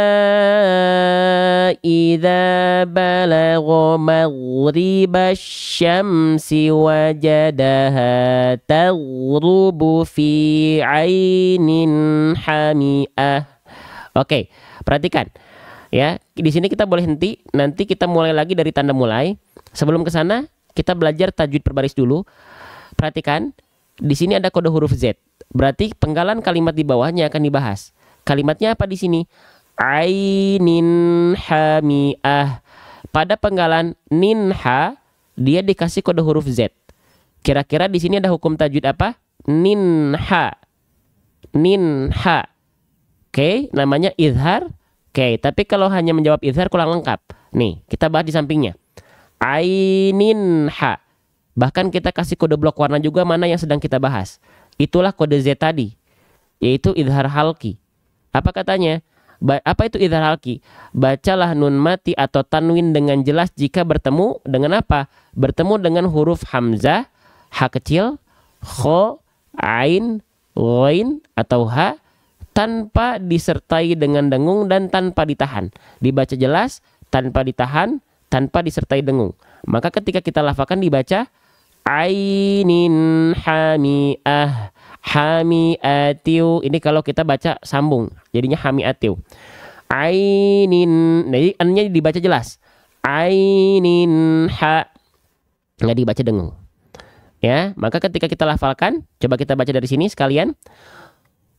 S1: idza balagha maghribasy syamsi wajadaha taghrubu fi 'ainin hami'ah. Oke, perhatikan. Ya, di sini kita boleh henti. Nanti kita mulai lagi dari tanda mulai. Sebelum ke sana, kita belajar tajwid berbaris dulu. Perhatikan, di sini ada kode huruf Z. Berarti penggalan kalimat di bawahnya akan dibahas. Kalimatnya apa di sini? Ainin hami'ah. Pada penggalan ninha, dia dikasih kode huruf Z. Kira-kira di sini ada hukum tajwid apa? Ninha. Ninha. Oke, namanya izhar. Oke, tapi kalau hanya menjawab izhar kurang lengkap. Nih, kita bahas di sampingnya. Aininha. Bahkan kita kasih kode blok warna juga mana yang sedang kita bahas. Itulah kode Z tadi, yaitu izhar halki. Apa katanya? Apa itu izhar halki? Bacalah nun mati atau tanwin dengan jelas jika bertemu dengan apa? Bertemu dengan huruf hamzah, ha kecil, kho, ain, ghain atau ha, tanpa disertai dengan dengung dan tanpa ditahan. Dibaca jelas, tanpa ditahan, tanpa disertai dengung. Maka ketika kita lafalkan dibaca ainin hami'ah, hami'atiu. Ini kalau kita baca sambung, jadinya hami'atiu. Ainin, jadi annya dibaca jelas. Ainin ha, nggak dibaca dengung. Ya, maka ketika kita lafalkan, coba kita baca dari sini sekalian.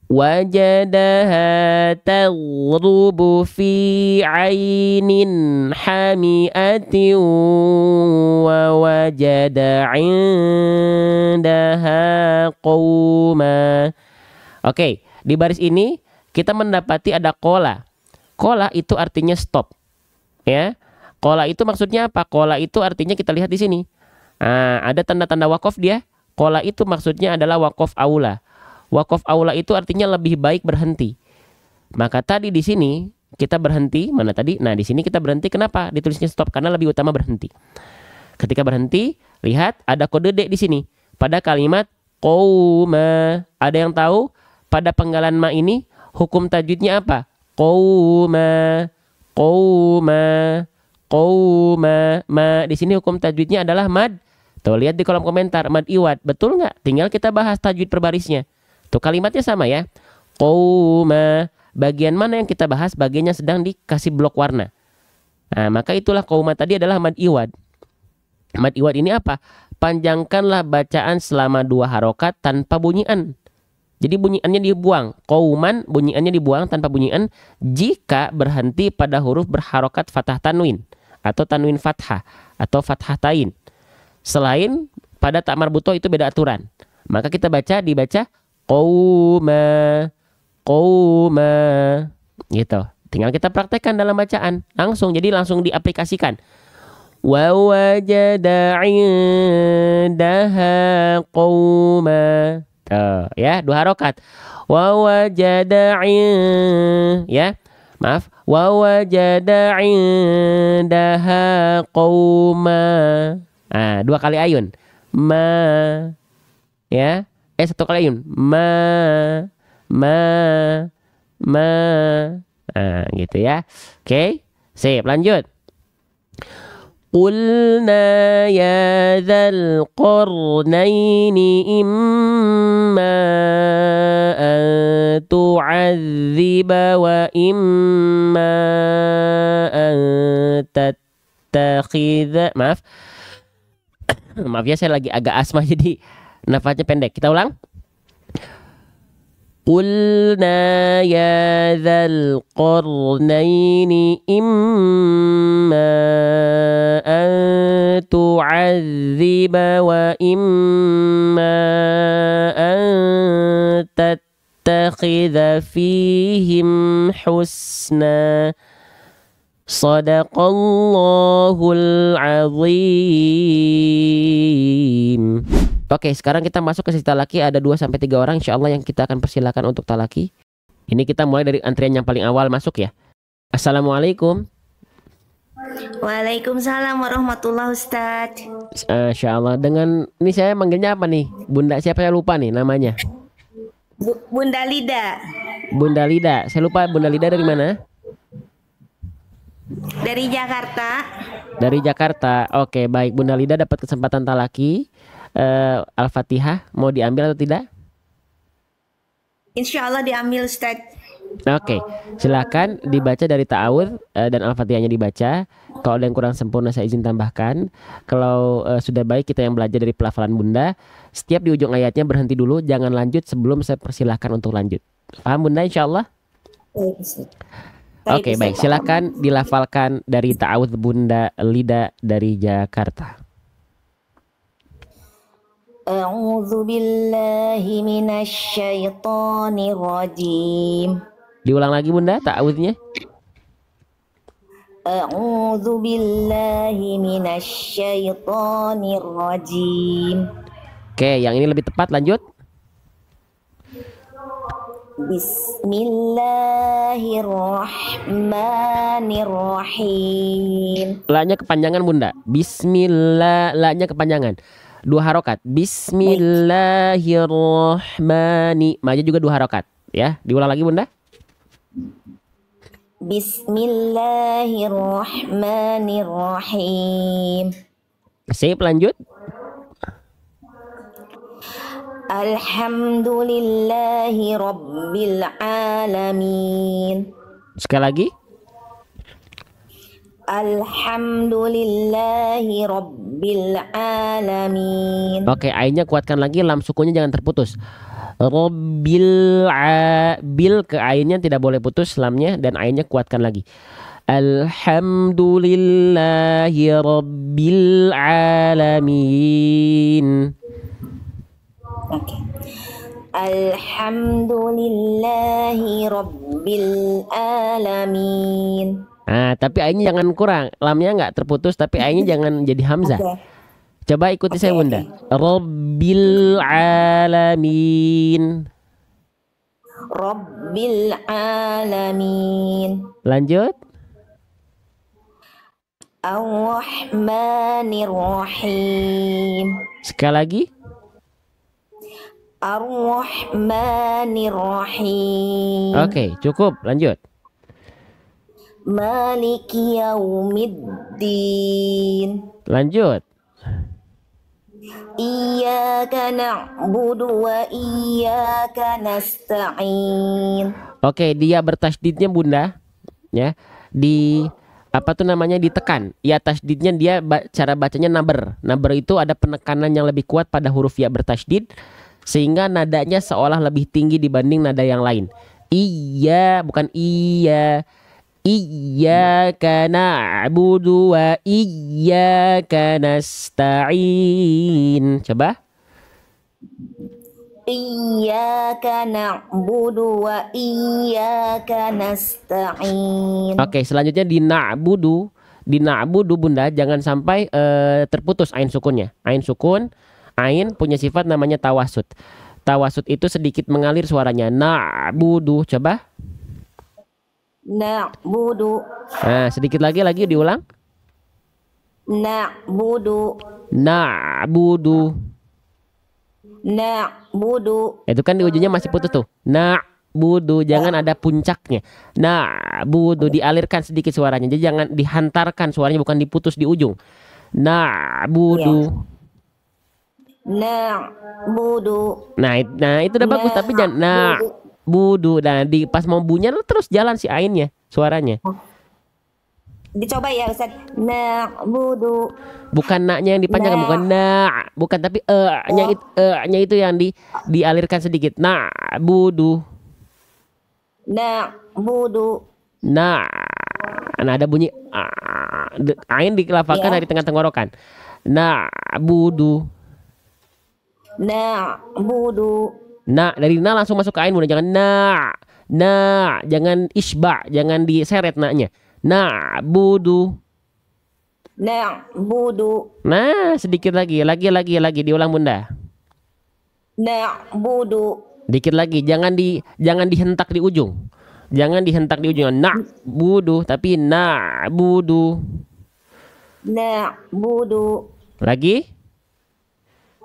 S1: Wajadaha taghrubu fi ainin hami'atin wa wajada indaha qauma. Oke, di baris ini kita mendapati ada kola. Kola itu artinya stop. Ya. Kola itu maksudnya apa? Kola itu artinya kita lihat di sini. Nah, ada tanda-tanda wakof dia. Kola itu maksudnya adalah wakof aula. Wakof aula itu artinya lebih baik berhenti. Maka tadi di sini kita berhenti, mana tadi? Nah, di sini kita berhenti. Kenapa ditulisnya stop? Karena lebih utama berhenti. Ketika berhenti, lihat ada kode D di sini. Pada kalimat qauma. Ada yang tahu pada penggalan ma ini hukum tajwidnya apa? Qauma, qauma, qauma. Ma di sini hukum tajwidnya adalah mad. Tuh, lihat di kolom komentar, mad iwad. Betul nggak? Tinggal kita bahas tajwid per barisnya. Tuh, kalimatnya sama ya. Qauma. Bagian mana yang kita bahas? Bagiannya sedang dikasih blok warna. Nah, maka itulah qauma tadi adalah mad iwad. Mad iwad ini apa? Panjangkanlah bacaan selama 2 harokat tanpa bunyian. Jadi bunyiannya dibuang. Qauman bunyiannya dibuang tanpa bunyian jika berhenti pada huruf berharokat fathah tanwin atau tanwin fathah atau fathah tain. Selain pada tak marbutoh itu beda aturan. Maka kita dibaca qauma, qauma. Gitu. Tinggal kita praktekkan dalam bacaan. Langsung, jadi langsung diaplikasikan. Wa wajada indaha qauma. Tuh, ya, 2 harokat. Wa wajada ya. Maaf. Wa wajada indaha qauma. Nah, 2 kali ayun. Ma. Ya. 1 kali ayun. Ma. Nah, gitu ya. Oke. Sip, lanjut. Qulna ya dzal qarnaini imma an tu'adziba wa imma an tattakhidha. Maaf ya, saya lagi agak asma jadi nafasnya pendek. Kita ulang. Qulna ya dzal qarnaini imma an tu'adziba wa imma an tattakhidha fihim husna. Shadaqallahul azim. Oke, sekarang kita masuk ke sesi talaki. Ada 2-3 orang insya Allah yang kita akan persilakan untuk talaki. Ini kita mulai dari antrian yang paling awal masuk ya. Assalamualaikum.
S2: Waalaikumsalam warahmatullahi Ustadz.
S1: Insya Allah. Dengan ini saya manggilnya apa nih? Bunda siapa, saya lupa nih namanya.
S2: Bunda Lida.
S1: Bunda Lida. Saya lupa Bunda Lida dari mana?
S2: Dari Jakarta.
S1: Dari Jakarta. Oke, baik. Bunda Lida dapat kesempatan talaki. Al-Fatihah mau diambil atau tidak?
S2: Insya Allah diambil Ustadz.
S1: Oke, silakan dibaca dari ta'awudz dan Al-Fatihahnya dibaca. Kalau ada yang kurang sempurna saya izin tambahkan. Kalau sudah baik kita yang belajar dari pelafalan Bunda. Setiap di ujung ayatnya berhenti dulu, jangan lanjut sebelum saya persilahkan untuk lanjut. Paham Bunda insya Allah?
S2: Baik, Ustaz.
S1: Oke, baik. Silakan dilafalkan dari ta'awudz Bunda Lida dari Jakarta.
S2: A'udzu billahi minasyaitonir rajim.
S1: Diulang lagi Bunda ta'awudznya.
S2: A'udzu billahi minasyaitonir rajim.
S1: Oke, yang ini lebih tepat lanjut.
S2: Bismillahirrahmanirrahim.
S1: La-nya kepanjangan Bunda. Bismillah, la-nya kepanjangan. 2 harokat. Bismillahirrahmani. Ma-nya juga 2 harokat. Ya, diulang lagi Bunda.
S2: Bismillahirrahmanirrahim.
S1: Sip, lanjut.
S2: Alhamdulillahi rabbil alamin.
S1: Sekali lagi.
S2: Alhamdulillahi rabbil alamin.
S1: Oke, ainnya kuatkan lagi, lam sukunnya jangan terputus. Bil ke ainnya tidak boleh putus lamnya dan ainnya kuatkan lagi. Alhamdulillahi rabbil alamin.
S2: Oke. Alhamdulillahi rabbil alamin.
S1: Nah, tapi ainnya jangan kurang. Lamnya nggak terputus, tapi ainnya jangan jadi hamzah.
S2: Oke.
S1: Coba ikuti saya Bunda.
S2: Oke.
S1: Rabbil alamin.
S2: Rabbil alamin.
S1: Lanjut.
S2: Ar-Rahmanir Rahim.
S1: Sekali lagi.
S2: Ar-Rahmanir Rahim.
S1: Oke, cukup. Lanjut.
S2: Maliki Yaumiddin.
S1: Lanjut.
S2: Iyyaka na'budu wa iyyaka nasta'in.
S1: Oke, dia bertasdidnya Bunda, ya. Di apa tuh namanya ditekan. Ya tasdidnya dia cara bacanya naber. Naber itu ada penekanan yang lebih kuat pada huruf ya bertasdid sehingga nadanya seolah lebih tinggi dibanding nada yang lain. Iya, bukan iya. Iyyaka na'budu wa iyyaka nasta'in. Coba.
S2: Iyyaka na'budu wa iyyaka nasta'in.
S1: Oke, selanjutnya di na'budu. Di na'budu Bunda jangan sampai terputus ain sukunnya. Ain sukun, ain punya sifat namanya tawasud. Tawasud itu sedikit mengalir suaranya. Na'budu. Coba.
S2: Na'budu.
S1: Nah, sedikit lagi diulang.
S2: Na'budu.
S1: Na'budu.
S2: Na'budu.
S1: Itu kan di ujungnya masih putus tuh. Na'budu, jangan ada puncaknya. Na'budu dialirkan sedikit suaranya. Jadi jangan dihantarkan suaranya, bukan diputus di ujung. Na'budu.
S2: Na'budu.
S1: Nah, itu udah bagus tapi jangan na'budu. Nah, di pas mau bunyi terus jalan si ainnya, suaranya.
S2: Dicoba ya Ustaz. Na'budu.
S1: Bukan na-nya yang dipanjangkan, bukan na, bukan tapi nya itu yang dialirkan sedikit. Na'budu.
S2: Na'budu.
S1: Nah, ada bunyi ain dilafalkan dari tengah tenggorokan. Na'budu.
S2: Na'budu.
S1: Nah, dari na langsung masuk ke ain Bunda, jangan jangan isba, jangan diseret na-nya. Na'budu.
S2: Na'budu.
S1: Nah, sedikit lagi diulang Bunda.
S2: Na'budu.
S1: Dikit lagi, jangan dihentak di ujung. Jangan dihentak di ujung. Na'budu, tapi na'budu.
S2: Na'budu.
S1: Lagi?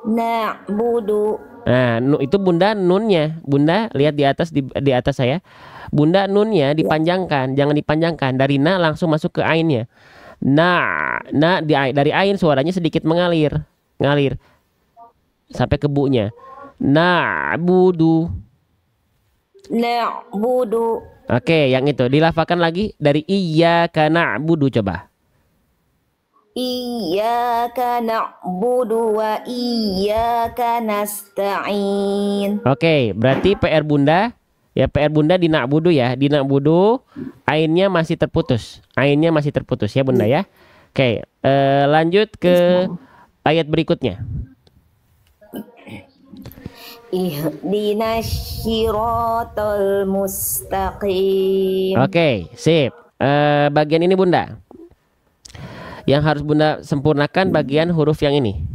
S2: Na'budu.
S1: Nah, itu Bunda nunnya. Bunda lihat di atas saya. Bunda nunnya dipanjangkan, jangan dipanjangkan. Dari na langsung masuk ke ainnya. Dari ain suaranya sedikit ngalir sampai ke bu-nya. Na'budu.
S2: na'budu.
S1: Oke, yang itu dilafalkan lagi dari iyyaka na'budu coba.
S2: Iyyaka na'budu wa iyyaka nasta'in.
S1: Oke, berarti PR Bunda ya, PR Bunda di na'budu ya. Di na'budu ainnya masih terputus. Ainnya masih terputus ya Bunda ya. Oke, lanjut ke ayat berikutnya.
S2: Ihdinas siratal mustaqim.
S1: Oke, sip. Bagian ini Bunda. Yang harus Bunda sempurnakan bagian huruf yang ini.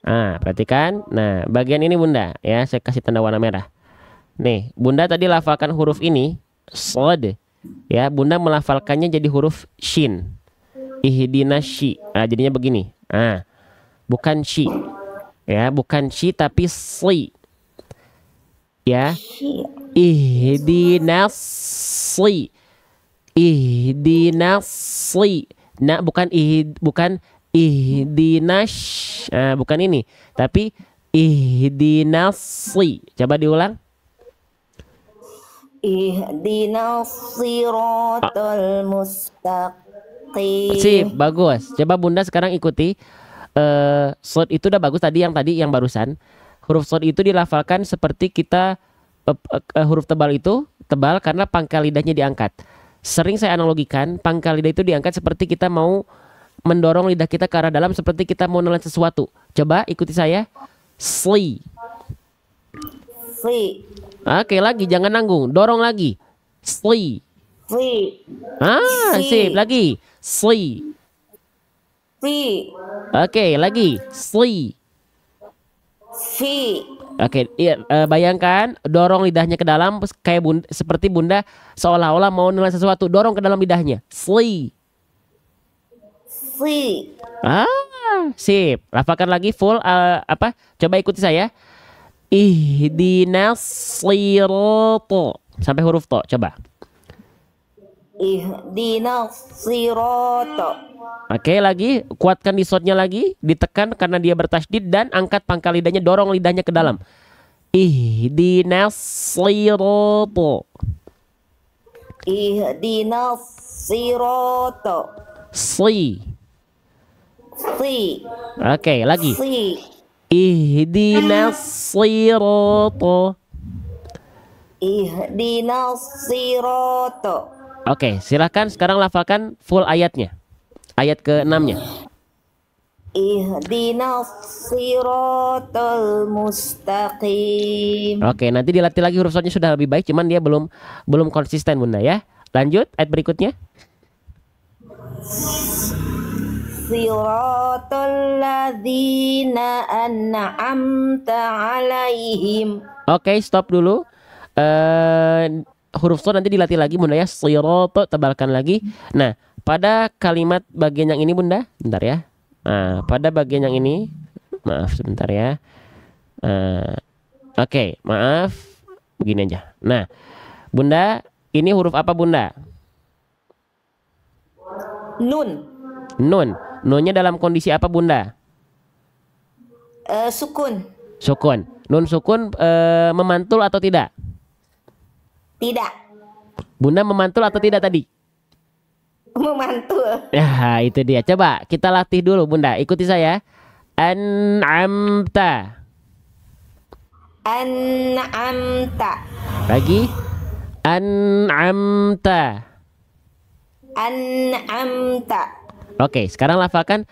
S1: Nah, perhatikan. Nah, bagian ini Bunda ya, saya kasih tanda warna merah. Nih, Bunda tadi lafalkan huruf ini shad. Ya, Bunda melafalkannya jadi huruf shin. Ihdinas shi. Nah, jadinya begini. Nah, bukan shi. Ya, bukan shi tapi sli. Ya. Ihdinas sli. Ihdinas sli. Nah, bukan ihdinas. Nah, bukan ini, tapi ihdinas sli. Coba diulang.
S2: Ihdinas siratal mustaqim.
S1: Sip, bagus. Coba Bunda sekarang ikuti. Shad itu udah bagus tadi yang barusan. Huruf shad itu dilafalkan seperti kita huruf tebal itu tebal karena pangkal lidahnya diangkat. Sering saya analogikan pangkal lidah itu diangkat seperti kita mau mendorong lidah kita ke arah dalam, seperti kita mau menelan sesuatu. Coba ikuti saya. Sli.
S2: Fi.
S1: Oke, lagi jangan nanggung, dorong lagi. Sli.
S2: Fi.
S1: Sip, lagi. Sli.
S2: Fi.
S1: Oke, lagi. Sli.
S2: Fi.
S1: Oke, iya, bayangkan dorong lidahnya ke dalam kayak bunda, seperti Bunda seolah-olah mau menelan sesuatu, dorong ke dalam lidahnya. Sli.
S2: Fi.
S1: Sip. Lafalkan lagi full apa? Coba ikuti saya. Ihdinas sirata. Sampai huruf to, coba.
S2: Ihdinas sirata.
S1: Oke, lagi kuatkan di shotnya lagi, ditekan karena dia bertasydid dan angkat pangkal lidahnya, dorong lidahnya ke dalam. Ihdinas sirata.
S2: Ihdinas sirata.
S1: Sli.
S2: Fi.
S1: Oke, lagi.
S2: Fi.
S1: Ihdinas sirata.
S2: Ihdinas sirata.
S1: Oke, silakan sekarang lafalkan full ayatnya. Ayat ke-6-nya.
S2: Ihdinas siratal mustaqim.
S1: Oke, nanti dilatih lagi huruf shadnya sudah lebih baik, cuman dia belum konsisten Bunda ya. Lanjut ayat berikutnya.
S2: Siratal ladzina an'amta alaihim.
S1: Oke, stop dulu. Huruf shad nanti dilatih lagi Bunda ya. Sirata tebalkan lagi. Nah, pada kalimat bagian yang ini Bunda, bentar ya. Nah, pada bagian yang ini, maaf sebentar ya. Oke, maaf. Begini aja. Nah, Bunda, ini huruf apa Bunda?
S2: Nun.
S1: Nun. Nunnya dalam kondisi apa Bunda?
S2: Sukun.
S1: Sukun. Nun sukun memantul atau tidak?
S2: Tidak.
S1: Bunda memantul atau tidak tadi?
S2: Memantul.
S1: Ya, itu dia. Coba kita latih dulu Bunda. Ikuti saya. An'amta.
S2: An'amta.
S1: Lagi. An'amta.
S2: An'amta.
S1: Oke, sekarang lafalkan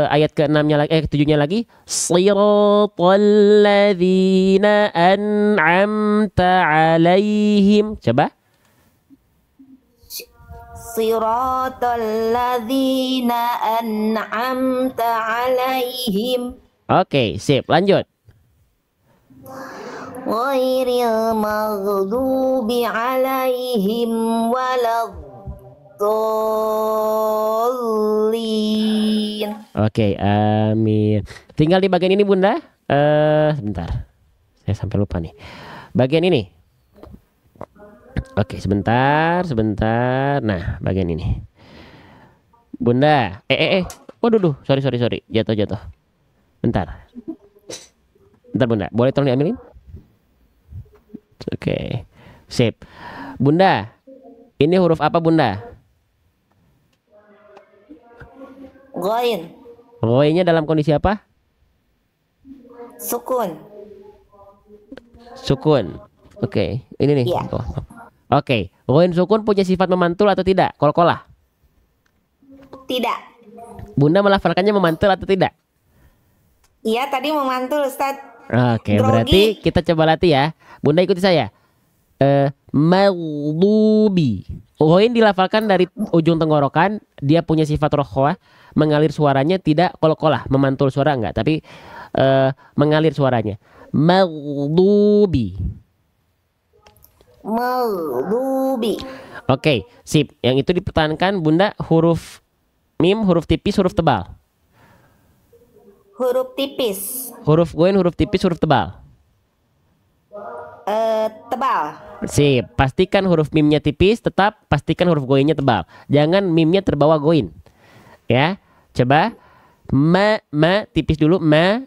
S1: ayat ke-6-nya lagi, ke-7-nya lagi. Siratal ladzina an'amta alaihim. Coba.
S2: Siratal ladzina an'amta alaihim.
S1: Oke, sip. Lanjut.
S2: Ghairil maghdubi alaihim waladdallin.
S1: Oke, amin. Tinggal di bagian ini Bunda. Sebentar. Saya sampai lupa nih. Bagian ini. Oke, sebentar. Nah, bagian ini. Bunda. Waduh, sorry. Jatuh. Bentar Bunda. Boleh tolong diambilin? Oke. Sip. Bunda, ini huruf apa Bunda?
S2: Ghain.
S1: Ghoinnya dalam kondisi apa?
S2: Sukun.
S1: Sukun. Oke, ini nih.
S2: Iya.
S1: Oh. Oke, ghoin sukun punya sifat memantul atau tidak? Qalqalah.
S2: Tidak.
S1: Bunda melafalkannya memantul atau tidak?
S2: Iya, tadi memantul Ustaz.
S1: Oke,
S2: Grogi.
S1: berarti kita coba latih ya. Bunda ikuti saya. Maghdubi. Ghoin dilafalkan dari ujung tenggorokan, dia punya sifat rokhwah, mengalir suaranya, tidak qalqalah, memantul suara enggak, tapi mengalir suaranya. Maghdubi.
S2: Maghdubi.
S1: Oke, sip. Yang itu dipertahankan Bunda huruf mim, huruf tipis, huruf tebal.
S2: Huruf tipis.
S1: Huruf ghoin, huruf tipis, huruf tebal.
S2: Tebal.
S1: Sip. Pastikan huruf mimnya tipis, tetap pastikan huruf goinnya tebal. Jangan mimnya terbawa goin. Ya, coba. Ma, tipis dulu. Ma,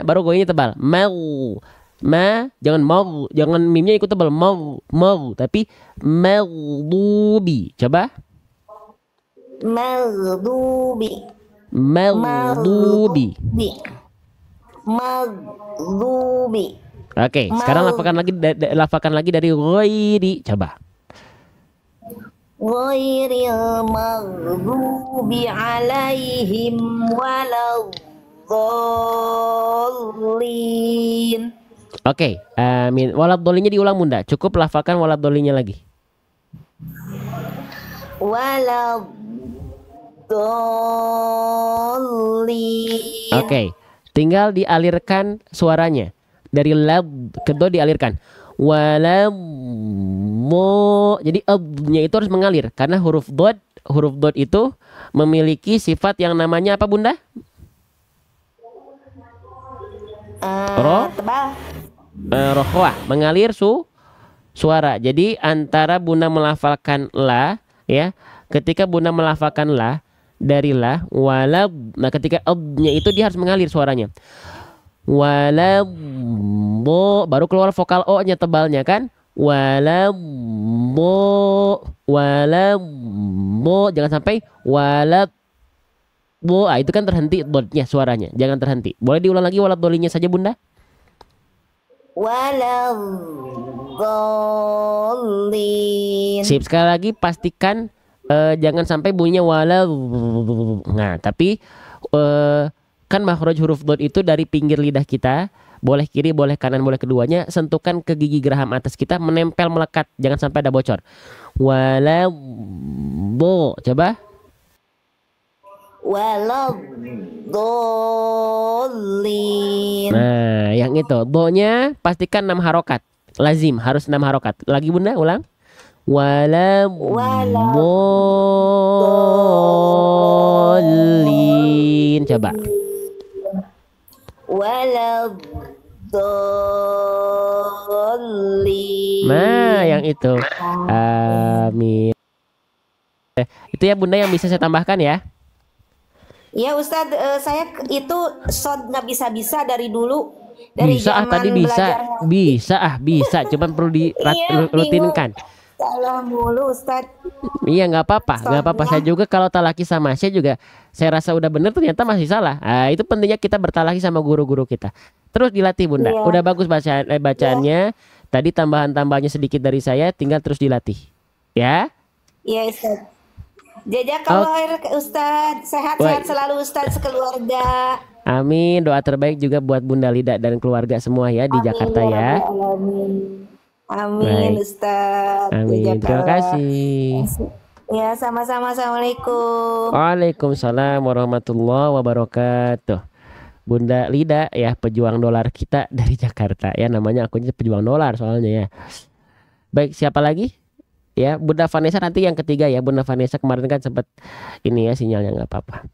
S1: baru goinnya tebal. Mau. Jangan mau, jangan mimnya ikut tebal. Mau, tapi maghdubi. Coba.
S2: Maghdubi.
S1: Maghdubi.
S2: Maghdubi.
S1: Oke, sekarang lafalkan lagi dari ghairi. Coba.
S2: Ghairil maghdubi alaihim waladhdallin.
S1: Oke, amin. Walad dolinya diulang Bunda. Cukup lafalkan walad dolinya lagi.
S2: Waladhdallin.
S1: Oke, tinggal dialirkan suaranya. Dari lad ke do dialirkan. Waladmo. Jadi nya itu harus mengalir karena huruf dot itu memiliki sifat yang namanya apa Bunda?
S2: Tebal.
S1: Rohwah, mengalir suara. Jadi antara Bunda melafalkan la, ya, ketika Bunda melafalkan la dari la walab, nah ketika nya itu dia harus mengalir suaranya. Walabo, baru keluar vokal o-nya tebalnya kan? Walabo, jangan sampai walab. Itu kan terhenti dotnya suaranya, jangan terhenti. Boleh diulang lagi walad dolinya saja Bunda?
S2: Waladhdallin.
S1: Sip, sekali lagi pastikan jangan sampai bunyinya walad. Nah, tapi kan makhraj huruf dot itu dari pinggir lidah kita, boleh kiri, boleh kanan, boleh keduanya, sentuhkan ke gigi geraham atas kita, menempel melekat, jangan sampai ada bocor. Walabo, coba.
S2: Waladhdallin.
S1: Nah, yang itu, do-nya pastikan 6 harokat. Lazim, harus 6 harokat. Lagi Bunda, ulang. Waladhdallin. Coba.
S2: Waladhdallin.
S1: Nah, yang itu. Amin. Itu ya Bunda yang bisa saya tambahkan ya.
S2: Ya Ustadz, saya itu shot nggak bisa dari dulu, dari
S1: Bisa
S2: zaman
S1: tadi bisa.
S2: belajar.
S1: Bisa. Cuman perlu
S2: Iya,
S1: dirutinkan.
S2: Salah mulu Ustadz.
S1: Iya, nggak apa-apa, nggak apa-apa.
S2: Shotnya.
S1: Saya juga kalau talaki sama saya juga, saya rasa udah bener ternyata masih salah. Itu pentingnya kita bertalaki sama guru-guru kita. Terus dilatih Bunda.
S2: Iya.
S1: Udah bagus bacaannya. Tadi tambahan-tambahannya sedikit dari saya, tinggal terus dilatih. Ya.
S2: Iya Ustadz. Jazakallah khair Ustadz. Sehat-sehat
S1: Baik.
S2: selalu Ustadz sekeluarga.
S1: Amin. Doa terbaik juga buat Bunda Lida dan keluarga semua ya di
S2: Amin,
S1: Jakarta ya.
S2: Rabbal alamin. Amin
S1: Baik.
S2: Ustadz.
S1: Amin. Terima
S2: Jazakallah.
S1: kasih.
S2: Ya sama-sama. Assalamualaikum.
S1: Waalaikumsalam warahmatullahi wabarakatuh. Bunda Lida ya, pejuang dolar kita dari Jakarta ya, namanya akunnya pejuang dolar soalnya ya. Baik, siapa lagi? Ya, Bunda Vanessa nanti yang ketiga ya. Bunda Vanessa kemarin kan sempat ini ya, sinyalnya nggak apa-apa.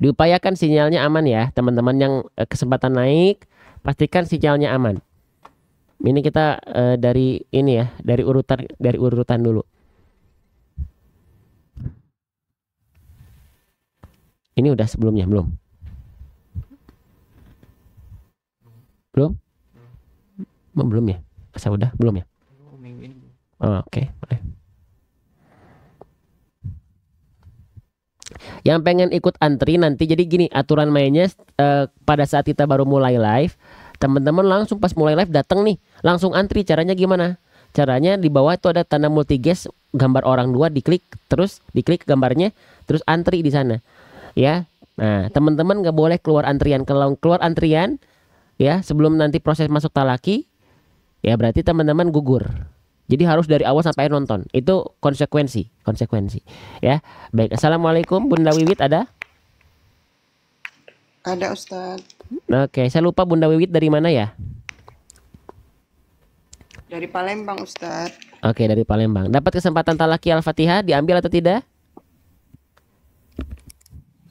S1: Diupayakan sinyalnya aman ya, teman-teman yang kesempatan naik, pastikan sinyalnya aman. Ini kita dari ini ya, dari urutan dulu. Ini udah sebelumnya belum? Belum? belum ya? Masa udah? Belum ya?
S3: Minggu ini.
S1: Oh, oke, boleh. Yang pengen ikut antri nanti, jadi gini aturan mainnya, pada saat kita baru mulai live, teman-teman langsung pas mulai live datang nih, langsung antri. Caranya gimana? Caranya di bawah itu ada tanda multigas, gambar orang dua, diklik, terus diklik gambarnya, terus antri di sana. Ya. Nah, teman-teman nggak boleh keluar antrian. Kalau keluar antrian, ya sebelum nanti proses masuk talaki, ya berarti teman-teman gugur. Jadi harus dari awal sampai akhir nonton. Itu konsekuensi. Ya. Baik, Assalamualaikum Bunda Wiwit ada?
S4: Ada Ustadz.
S1: Oke, saya lupa Bunda Wiwit dari mana ya?
S4: Dari Palembang Ustadz.
S1: Oke, dari Palembang. Dapat kesempatan talaki Al-Fatihah diambil atau tidak?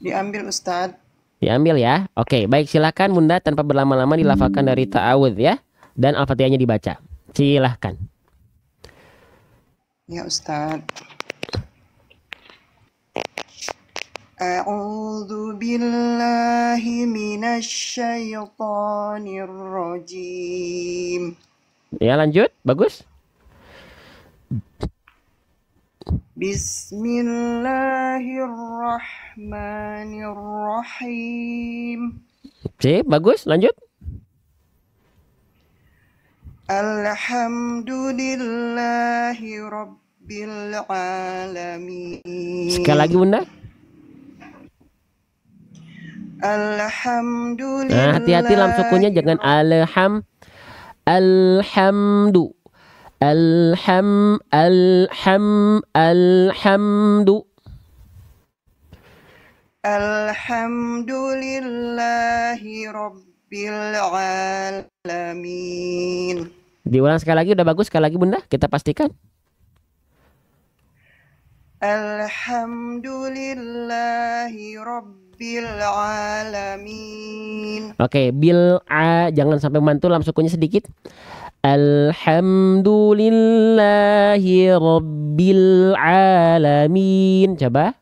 S4: Diambil Ustadz.
S1: Diambil ya. Oke, baik, silakan Bunda tanpa berlama-lama dilafalkan dari ta'awudz ya, dan Al-Fatihahnya dibaca. Silahkan.
S4: Ya Ustadz. A'udzu billahi minasyaitonir rajim.
S1: Ya, lanjut. Bagus.
S4: Bismillahirrahmanirrahim.
S1: Sip, bagus. Lanjut.
S4: Alhamdulillahi rabbil alamin.
S1: Sekali lagi Bunda.
S4: Alhamdulillah.
S1: Nah, hati-hati lam sukunnya, jangan alhamdu. Alhamdu.
S4: Alhamdulillahi rabbil alamin.
S1: Diulang sekali lagi, udah bagus. Sekali lagi Bunda, kita pastikan.
S4: Alhamdulillahi rabbil alamin.
S1: Oke, bil a jangan sampai mantul, lam sukunnya sedikit. Alhamdulillahi rabbil alamin. Coba.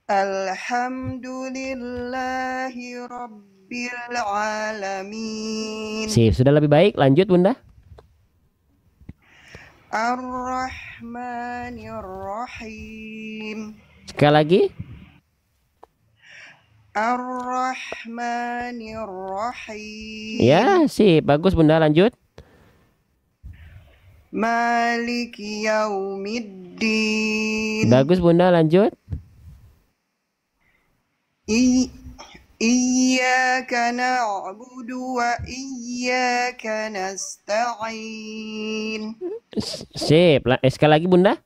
S4: Alhamdulillahi rabbil alamin.
S1: Sip, sudah lebih baik. Lanjut Bunda.
S4: Ar-Rahmanir-Rahim.
S1: Sekali lagi.
S4: Ar-Rahmanir-Rahim.
S1: Ya, sip, bagus Bunda. Lanjut.
S4: Maliki yaumiddin.
S1: Bagus Bunda, lanjut.
S4: Iyyaka na'budu wa iyyaka nasta'in.
S1: Sip, sekali lagi Bunda.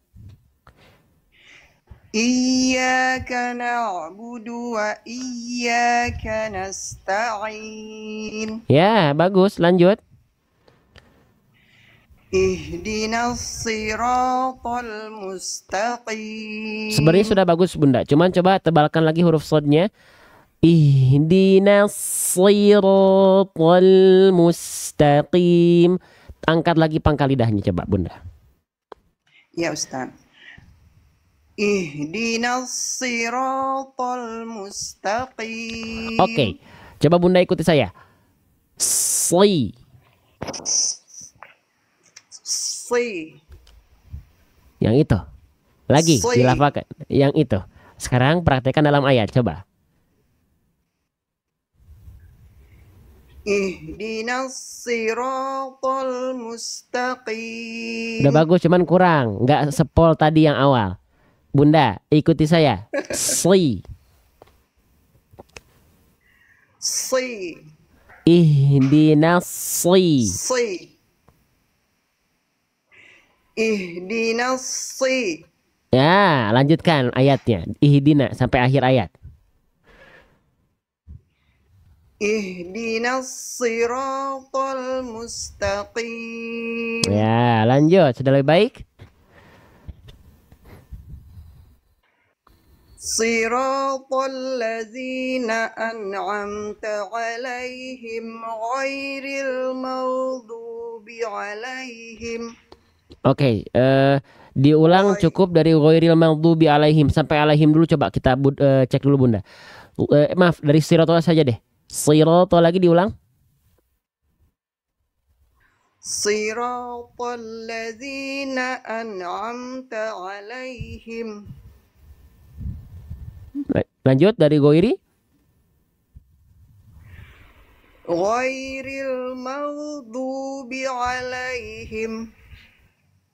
S4: Iyyaka na'budu wa iyyaka nasta'in.
S1: Ya, bagus, lanjut.
S4: Ihdinas siratal mustaqim.
S1: Sebenarnya sudah bagus Bunda, cuman coba tebalkan lagi huruf sodnya. Ihdinas siratal mustaqim. Angkat lagi pangkal lidahnya coba Bunda.
S4: Ya Ustaz. Ihdinas siratal mustaqim.
S1: Oke, coba Bunda ikuti saya. Si. Yang itu. Lagi dilafalkan. Yang itu. Sekarang praktekkan dalam ayat, coba.
S4: Ihdinas siratal mustaqim.
S1: Udah bagus, cuman kurang. Nggak sepol tadi yang awal. Bunda, ikuti saya. Si. Ihdinas si.
S4: Ihdinas si.
S1: Ya, lanjutkan ayatnya. Ihdina sampai akhir ayat.
S4: Ihdinas siratal mustaqim.
S1: Ya, lanjut. Sudah lebih baik?
S4: Siratal ladzina an'amta 'alaihim ghairil maghdubi alaihim.
S1: Oke, diulang cukup dari ghairil maghdubi alaihim sampai alaihim dulu, coba kita cek dulu Bunda. Maaf, dari siratal saja deh. Siratal lagi diulang.
S4: Siratal ladzina an'amta 'alaihim.
S1: Lanjut dari Goiri.
S4: Ghairil maghdubi 'alaihim.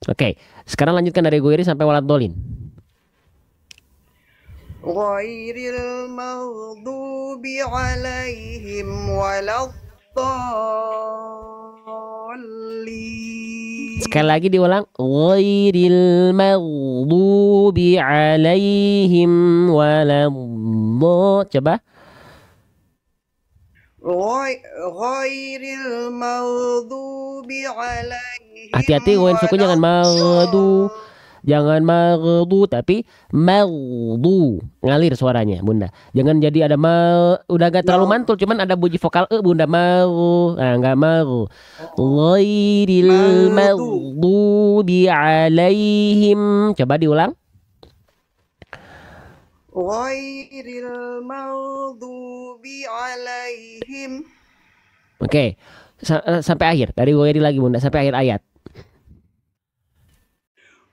S1: Oke, sekarang lanjutkan dari Goiri sampai waladhdallin.
S4: Ghairil maghdubi 'alaihim waladdallin.
S1: Sekali lagi diulang. Ghairil maghdubi 'alaihim waladhdallin. Coba.
S4: Ghairil maghdubi 'alaihim.
S1: Hati-hati goin suku jangan maghdu. Jangan maghdu tapi maghdu. Ngalir suaranya, Bunda. Jangan jadi ada udah gak terlalu mantul, cuman ada bunyi vokal Bunda. Maghdu. Nah, enggak maghdu. Ghairil maghdubi 'alaihim. Coba diulang.
S4: Ghairil maghdubi 'alaihim.
S1: Oke. Sampai akhir. Dari Goiri lagi, Bunda, sampai akhir ayat.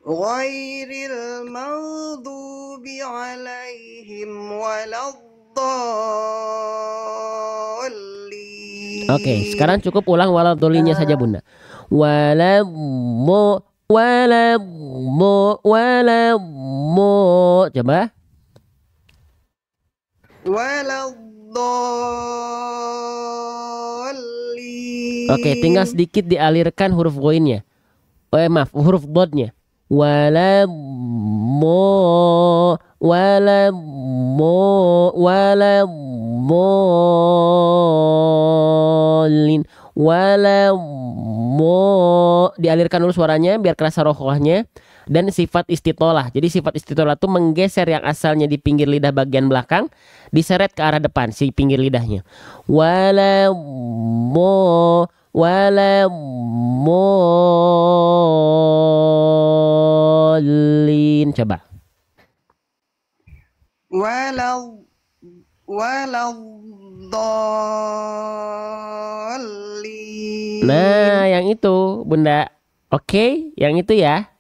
S4: Ghairil maghdubi 'alaihim waladdallin.
S1: Oke, sekarang cukup ulang waladhdallinnya saja, Bunda. Waladhdallin. Coba.
S4: Waladdallin.
S1: Oke, tinggal sedikit dialirkan huruf ghoinnya. Maaf, huruf dodnya. Waladdallin. Dialirkan dulu suaranya biar kerasa rohnya. Dan sifat istitolah. Jadi sifat istitolah itu menggeser yang asalnya di pinggir lidah bagian belakang, diseret ke arah depan si pinggir lidahnya. Waladdallin. Coba.
S4: Waladdallin.
S1: Nah, yang itu, Bunda. Oke, yang itu ya.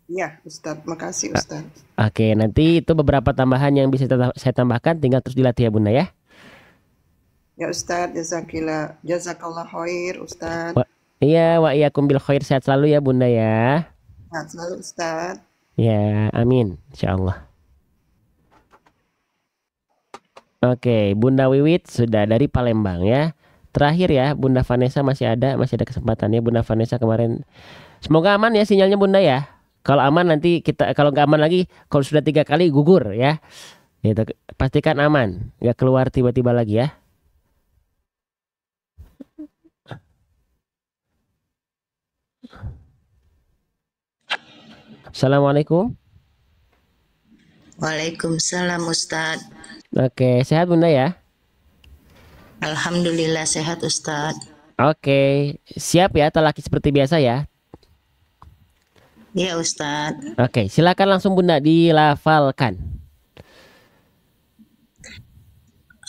S4: Ya, Ustadz. Makasih, Ustadz.
S1: Oke, nanti itu beberapa tambahan yang bisa saya tambahkan, tinggal terus dilatih ya, Bunda ya.
S4: Ya, Ustadz. Jazakallah khair, Ustadz.
S1: Iya, wa iyyakum bil khair, sehat selalu ya, Bunda ya.
S4: Sehat selalu, Ustadz.
S1: Ya, amin, insyaallah. Oke, Bunda Wiwit sudah dari Palembang ya. Terakhir ya, Bunda Vanessa masih ada kesempatannya. Bunda Vanessa kemarin. Semoga aman ya sinyalnya, Bunda ya. Kalau aman nanti kalau nggak aman lagi, kalau sudah 3 kali gugur ya. Gitu, pastikan aman, nggak keluar tiba-tiba lagi ya. Assalamualaikum.
S3: Waalaikumsalam Ustadz.
S1: Oke, sehat Bunda ya?
S3: Alhamdulillah sehat Ustadz.
S1: Oke, siap ya talaki seperti biasa ya?
S3: Iya Ustadz.
S1: Oke, silakan langsung Bunda dilafalkan.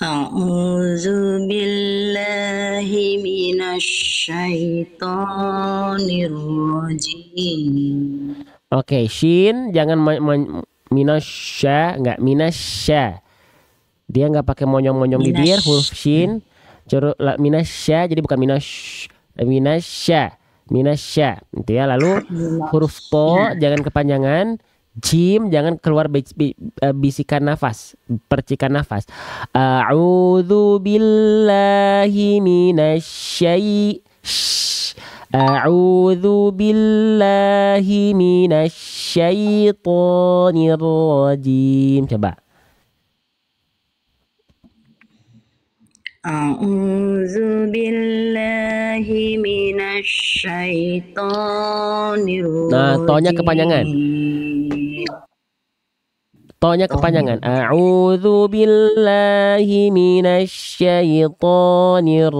S3: A'udzu billahi minasyaitonir rajim.
S1: Oke, shin jangan minasya, enggak minasya. Dia nggak pakai monyong-monyong bibir, huruf shin. Minasya jadi bukan minasya. Itu ya. Lalu huruf to jangan kepanjangan. Jim jangan keluar bisikan nafas, percikan nafas. A'udzu billahi A'udzu billahi minasyaitonir rajim. Coba.
S3: A'udzu billahi minasyaitonir rajim.
S1: Nah, tonya kepanjangan. Tonya kepanjangan. A'udzu billahi minasyaitonir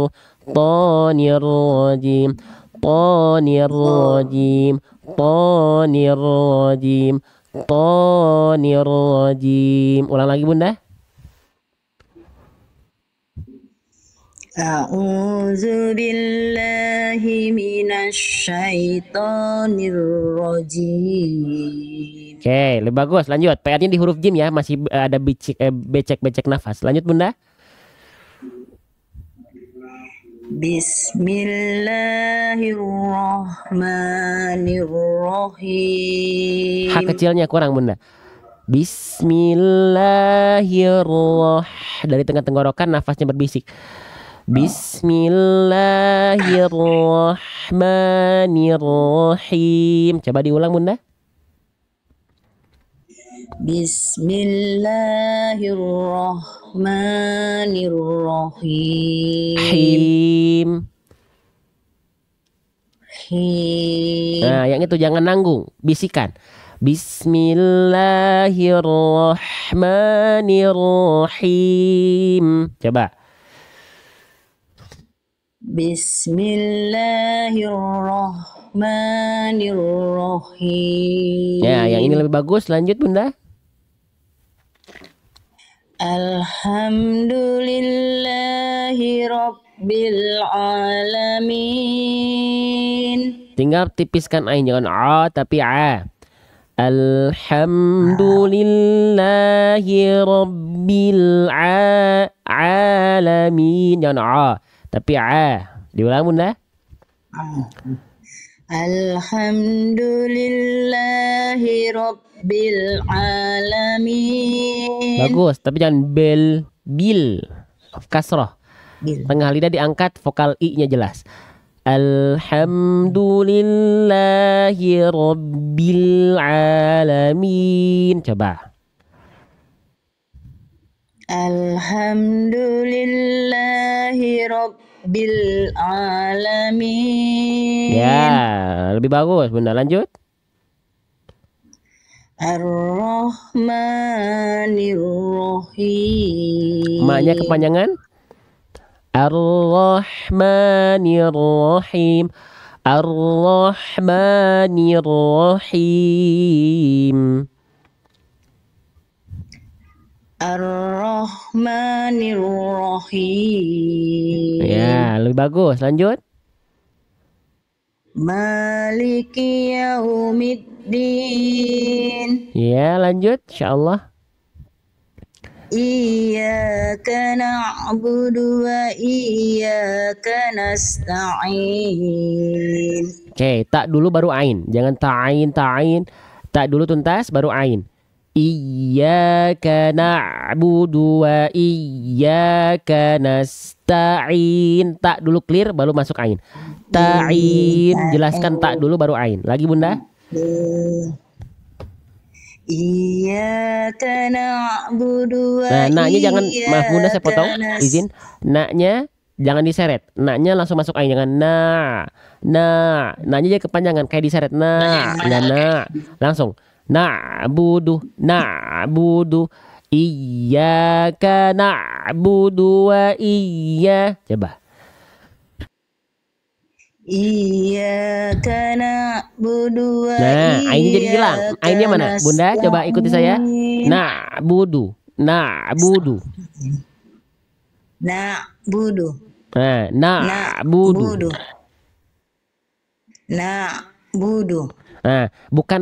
S1: rajim. Tonir rajim. Ulang lagi Bunda.
S3: A'udzu billahi minasy syaithanir rajim.
S1: Oke, lebih bagus. Lanjut. PR-nya di huruf jim ya, masih ada becek-becek nafas. Lanjut Bunda.
S3: Bismillahirrahmanirrahim.
S1: H kecilnya kurang Bunda. Bismillahirrahmanirrahim. Dari tengah tenggorokan nafasnya berbisik. Bismillahirrahmanirrahim. Coba diulang Bunda.
S3: Bismillahirrahmanirrahim.
S1: Him.
S3: Him.
S1: Nah, yang itu jangan nanggung, bisikan. Bismillahirrahmanirrahim. Coba.
S3: Bismillahirrahmanirrahim.
S1: Ya, yang ini lebih bagus. Lanjut Bunda.
S3: Alhamdulillahi rabbil alamin.
S1: Tinggal tipiskan ain, jangan a tapi a. Alhamdulillahi rabbil alamin. Jangan a tapi a. Diulang Bunda.
S3: Alhamdulillahi rabbil alamin.
S1: Bagus, tapi jangan bil kasroh. Tengah lidah diangkat, vokal i-nya jelas. Alhamdulillahi rabbil alamin. Coba.
S3: Alhamdulillahi rabbil alamin.
S1: Ya, lebih bagus Bunda. Lanjut.
S3: Ar-Rahmanir-Rahim.
S1: Maknya kepanjangan. Ar-Rahmanir-Rahim. Ar-Rahmanir-Rahim.
S3: Ar-Rahmanir-Rahim.
S1: Ya, lebih bagus. Lanjut.
S3: Maliki yaumiddin.
S1: Ya, lanjut. Insyaallah.
S3: Iyyaka na'budu wa iyyaka nasta'in.
S1: Oke, tak dulu baru ain. Jangan ta'in. Tak dulu tuntas baru ain. Iyyaka na'budu wa iyyaka nasta'in. Tak dulu clear baru masuk ain. Ta'in. Jelaskan tak dulu baru ain. Lagi Bunda.
S3: Iyyaka na'budu wa
S1: Nah, naknya jangan, maaf Bunda saya potong.
S3: iyyaka
S1: Izin. Naknya jangan diseret. Naknya langsung masuk ain. Jangan naknya jadi kepanjangan kayak diseret. Langsung. Na'budu. Iyyaka na'budu wa Coba.
S3: Iyyaka na'budu wa
S1: Nah, ainnya jadi hilang. Ainnya mana? Bunda, coba ikuti saya.
S3: nasta'in.
S1: Na'budu.
S3: Na'budu.
S1: Nah, na'budu.
S3: Na'budu.
S1: Nah, bukan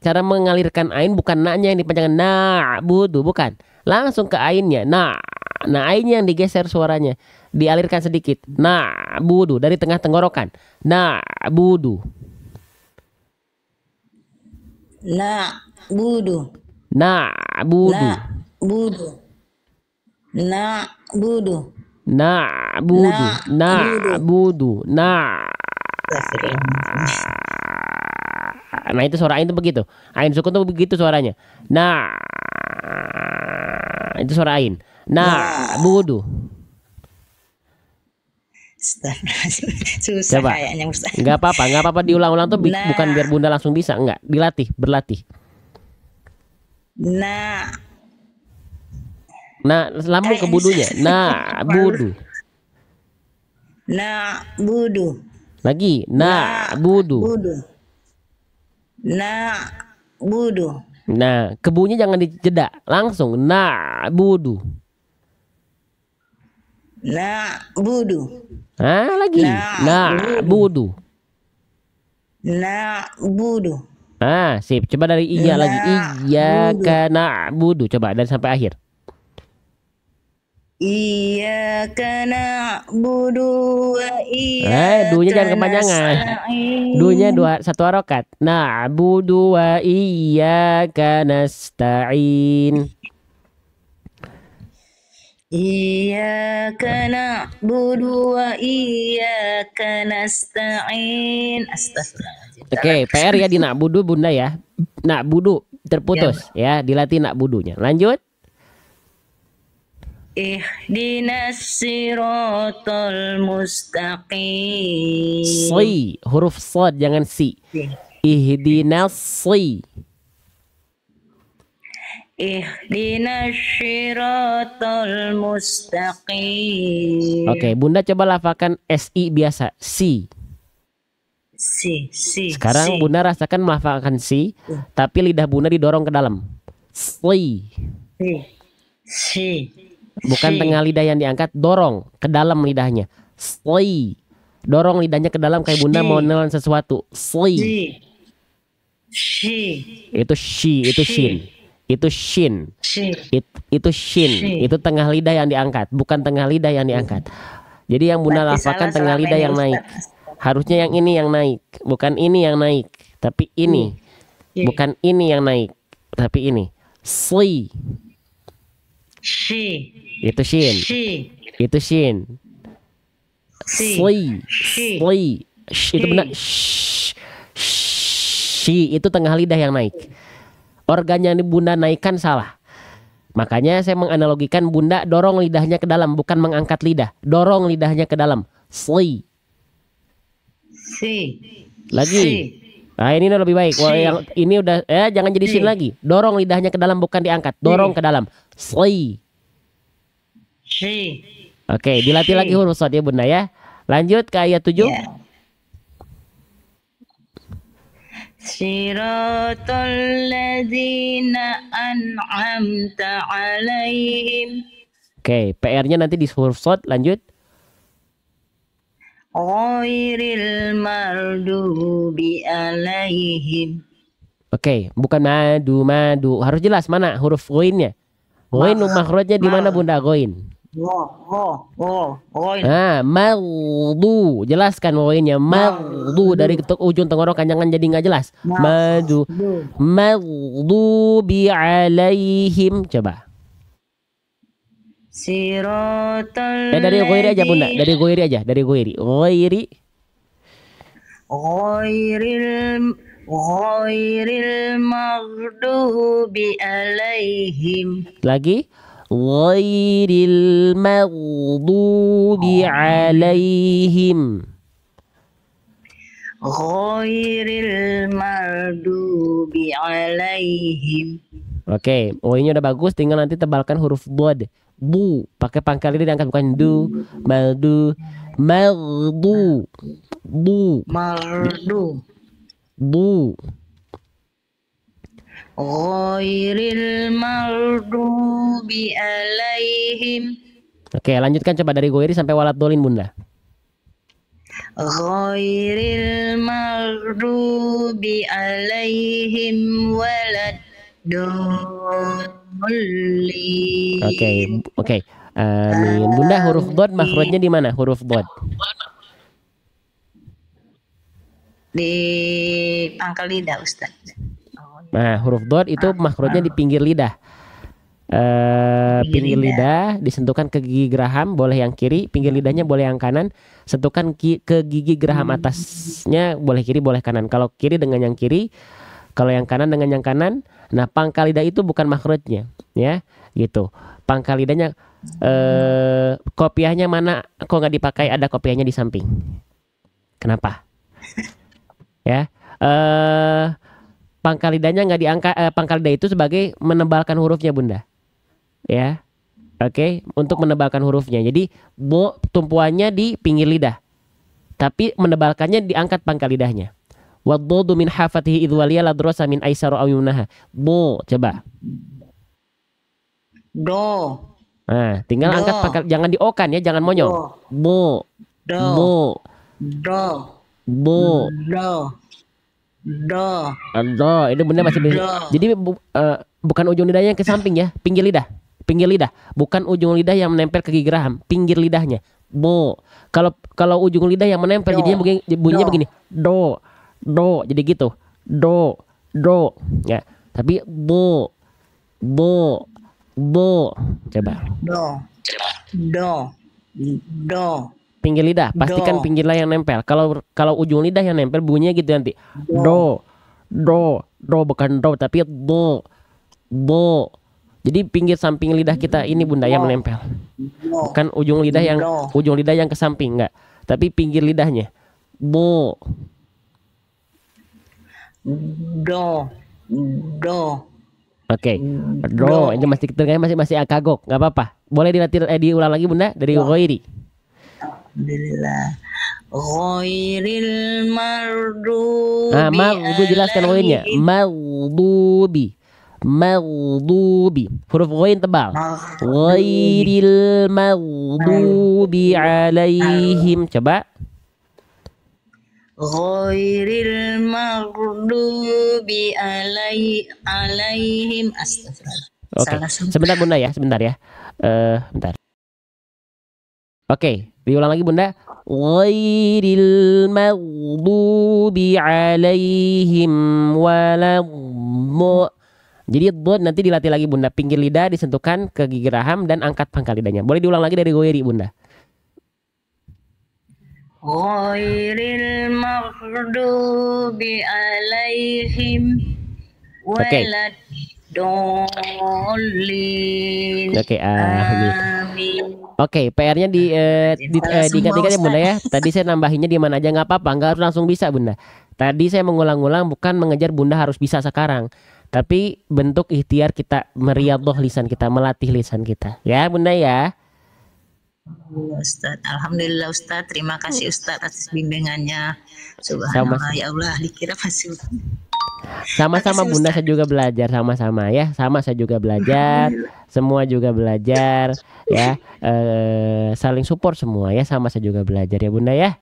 S1: cara mengalirkan ain bukan naknya yang dipanjangkan na'budu, bukan. Langsung ke ainnya. Nah, ainnya yang digeser suaranya. Dialirkan sedikit. Na'budu dari tengah tenggorokan. Na'budu.
S3: Na'budu.
S1: Na'budu.
S3: Na'budu.
S1: Na'budu. Na'budu. Nah, itu suara ain itu begitu. Ain sukun tuh begitu suaranya. Nah, itu suara ain. Na'budu.
S3: Susah
S1: Coba.
S3: kayaknya Ustaz.
S1: Nggak apa-apa diulang-ulang tuh bukan biar Bunda langsung bisa, enggak, berlatih. Nah, lambung ke budunya. Na'budu.
S3: Na'budu.
S1: Lagi, na'budu.
S3: Na'budu.
S1: Nah, kebunya jangan dijeda, langsung na'budu.
S3: Na'budu.
S1: Lagi. Na'budu.
S3: Na'budu.
S1: Sip. Coba dari iya lagi. Iyyaka na'budu. Coba dari sampai akhir.
S3: Iyyaka na'budu wa iyyaka
S1: Du-nya jangan kepanjangan.
S3: nasta'in.
S1: Du-nya satu harokat. Na'budu wa iyyaka nasta'in.
S3: Iyyaka na'budu wa iyyaka nasta'in. Astagfirullahaladzim.
S1: Oke, PR ya di na'budu Bunda ya. Na'budu terputus ya, dilatih na'budunya. Lanjut.
S3: Ihdinas siratal mustaqim.
S1: Si, huruf shad jangan si. Ihdinas si.
S3: Ihdinas siratal mustaqim.
S1: Oke, Bunda coba lafalkan SI biasa. Si. Sekarang Bunda rasakan melafalkan si, tapi lidah Bunda didorong ke dalam. Si. Bukan tengah lidah yang diangkat, dorong ke dalam lidahnya. Si. Dorong lidahnya ke dalam kayak Bunda mau nelan sesuatu. Si. Itu shi, itu shin. Itu shin. Itu shin. Itu tengah lidah yang diangkat, bukan tengah lidah yang diangkat. Jadi yang Bunda lafalkan tengah lidah yang naik. Harusnya yang ini yang naik, bukan ini yang naik, tapi ini. Bukan ini yang naik, tapi ini. Si. Itu shin. Itu shin. Si. Itu benar. Shi itu tengah lidah yang naik. Organnya ini Bunda naikkan salah. Makanya saya menganalogikan Bunda dorong lidahnya ke dalam, bukan mengangkat lidah. Dorong lidahnya ke dalam. Si. Lagi. Nah ini udah lebih baik. Wah, yang ini udah jangan jadi shin lagi. Dorong lidahnya ke dalam, bukan diangkat. Dorong ke dalam. Si. Oke, dilatih lagi huruf shad ya Bunda ya. Lanjut ke ayat 7.
S3: Siratal ladzina an'amta alaihim.
S1: Oke, PR-nya nanti di huruf shad. Lanjut.
S3: Ghairil maghdubi alaihim.
S1: Oke, bukan madu. Harus jelas mana huruf ghainnya. Ghain makhrajnya di mana Bunda ghain?
S3: Ghain.
S1: Maghdu. Jelaskan ghainnya. Maghdu dari ujung tenggorokan jangan jadi nggak jelas. Madu. Maghdubi alaihim. Coba.
S3: Siratal
S1: Dari ghairi aja Bunda. Dari ghairi aja. Dari ghairi.
S3: Ghairil maghdubi alaihim.
S1: Lagi. Ghairil maghdubi alaihim.
S3: Ghairil maghdubi alaihim.
S1: Oke, nya udah bagus, tinggal nanti tebalkan huruf bod. Bu, pakai pangkal lidah diangkat bukan du, maldu, maldu, bu, bu.
S3: Ghairil maghdubi alaihim.
S1: Oke, lanjutkan coba dari ghairi sampai walad dolin Bunda.
S3: Ghairil maghdubi alaihim walad dolin.
S1: Oke. Amin. Bunda huruf dod makhrajnya di mana? Huruf dod.
S3: Di pangkal lidah, Ustaz.
S1: Nah, huruf dod itu makhrajnya di pinggir lidah. Pinggir lidah disentuhkan ke gigi geraham, boleh yang kiri, pinggir lidahnya boleh yang kanan, sentuhkan ke gigi geraham atasnya, boleh kiri boleh kanan. Kalau kiri dengan yang kiri, kalau yang kanan dengan yang kanan. Nah, pangkal lidah itu bukan makhrajnya, ya, gitu. Pangkal lidahnya kopiahnya mana? Kok nggak dipakai? Ada kopiahnya di samping. Kenapa? Ya, pangkal lidahnya nggak diangkat. Pangkal lidah itu sebagai menebalkan hurufnya Bunda. Ya, oke, untuk menebalkan hurufnya. Jadi bo tumpuannya di pinggir lidah, tapi menebalkannya diangkat pangkal lidahnya. Waddu min hafatihi idh waliya ladrosa min aisaru aw yumnaha. Bo, coba.
S3: Do.
S1: Nah, tinggal
S3: Do.
S1: angkat pangkal, jangan diokan ya, jangan monyong. Bo,
S3: Do.
S1: bo,
S3: Do.
S1: bo.
S3: Do. Do.
S1: Do, ini bunda masih bisa.
S3: Do.
S1: Jadi bukan ujung lidahnya yang ke samping ya, pinggir lidah. Pinggir lidah, bukan ujung lidah yang menempel ke gigi geraham, pinggir lidahnya. Bo. Kalau ujung lidah yang menempel
S3: Do.
S1: jadinya bunyinya
S3: Do.
S1: begini. Do. Do, jadi gitu. Do. Do. Ya. Tapi bo. Bo. Bo. Coba.
S3: Do. Do. Do.
S1: Pinggir lidah, pastikan
S3: Do.
S1: pinggir lidah yang nempel. Kalau ujung lidah yang nempel bunyinya gitu nanti.
S3: Do.
S1: Do. Do bukan do tapi do. Bo. Jadi pinggir samping lidah kita ini bunda yang menempel.
S3: Do.
S1: Bukan ujung lidah yang ke samping enggak, tapi pinggir lidahnya. Bo.
S3: Do. Do.
S1: Oke. Do. Ini masih masih kagok, nggak apa-apa. Boleh dilatih diulang lagi bunda dari ghairi.
S3: Alhamdulillah. Ghairil maghdubi.
S1: Nah, gue jelaskan ghairnya. Maghdubi. Maghdubi. Huruf ghain tebal. Ghairil maghdubi alaihim. Coba.
S3: Ghairil maghdubi alaihim. Astagfirullah.
S1: Oke. Sebentar bunda ya, sebentar ya. Bentar. Oke, diulang lagi bunda. Ghairil maghdubi alaihim waladhdallin. Jadi do nanti dilatih lagi bunda, pinggir lidah disentuhkan ke gigi raham dan angkat pangkal lidahnya. Boleh diulang lagi dari ghairi bunda.
S3: Ghairil maghdubi alaihim waladdallin.
S1: Oke, amin.
S3: Amin.
S1: Oke, PR-nya diingat-ingat ya bunda ya. Tadi saya nambahinnya di mana aja nggak apa-apa, nggak harus langsung bisa bunda. Tadi saya mengulang-ulang bukan mengejar bunda harus bisa sekarang, tapi bentuk ikhtiar kita meriyadhah lisan kita, melatih lisan kita. Ya bunda ya.
S3: Ustaz, alhamdulillah Ustaz, terima kasih Ustaz atas bimbingannya. Subhanallah ya Allah, dikira masih.
S1: Sama-sama bunda, saya juga belajar sama-sama ya. Sama saya juga belajar, semua juga belajar ya. Saling support semua ya, sama saya juga belajar ya bunda ya.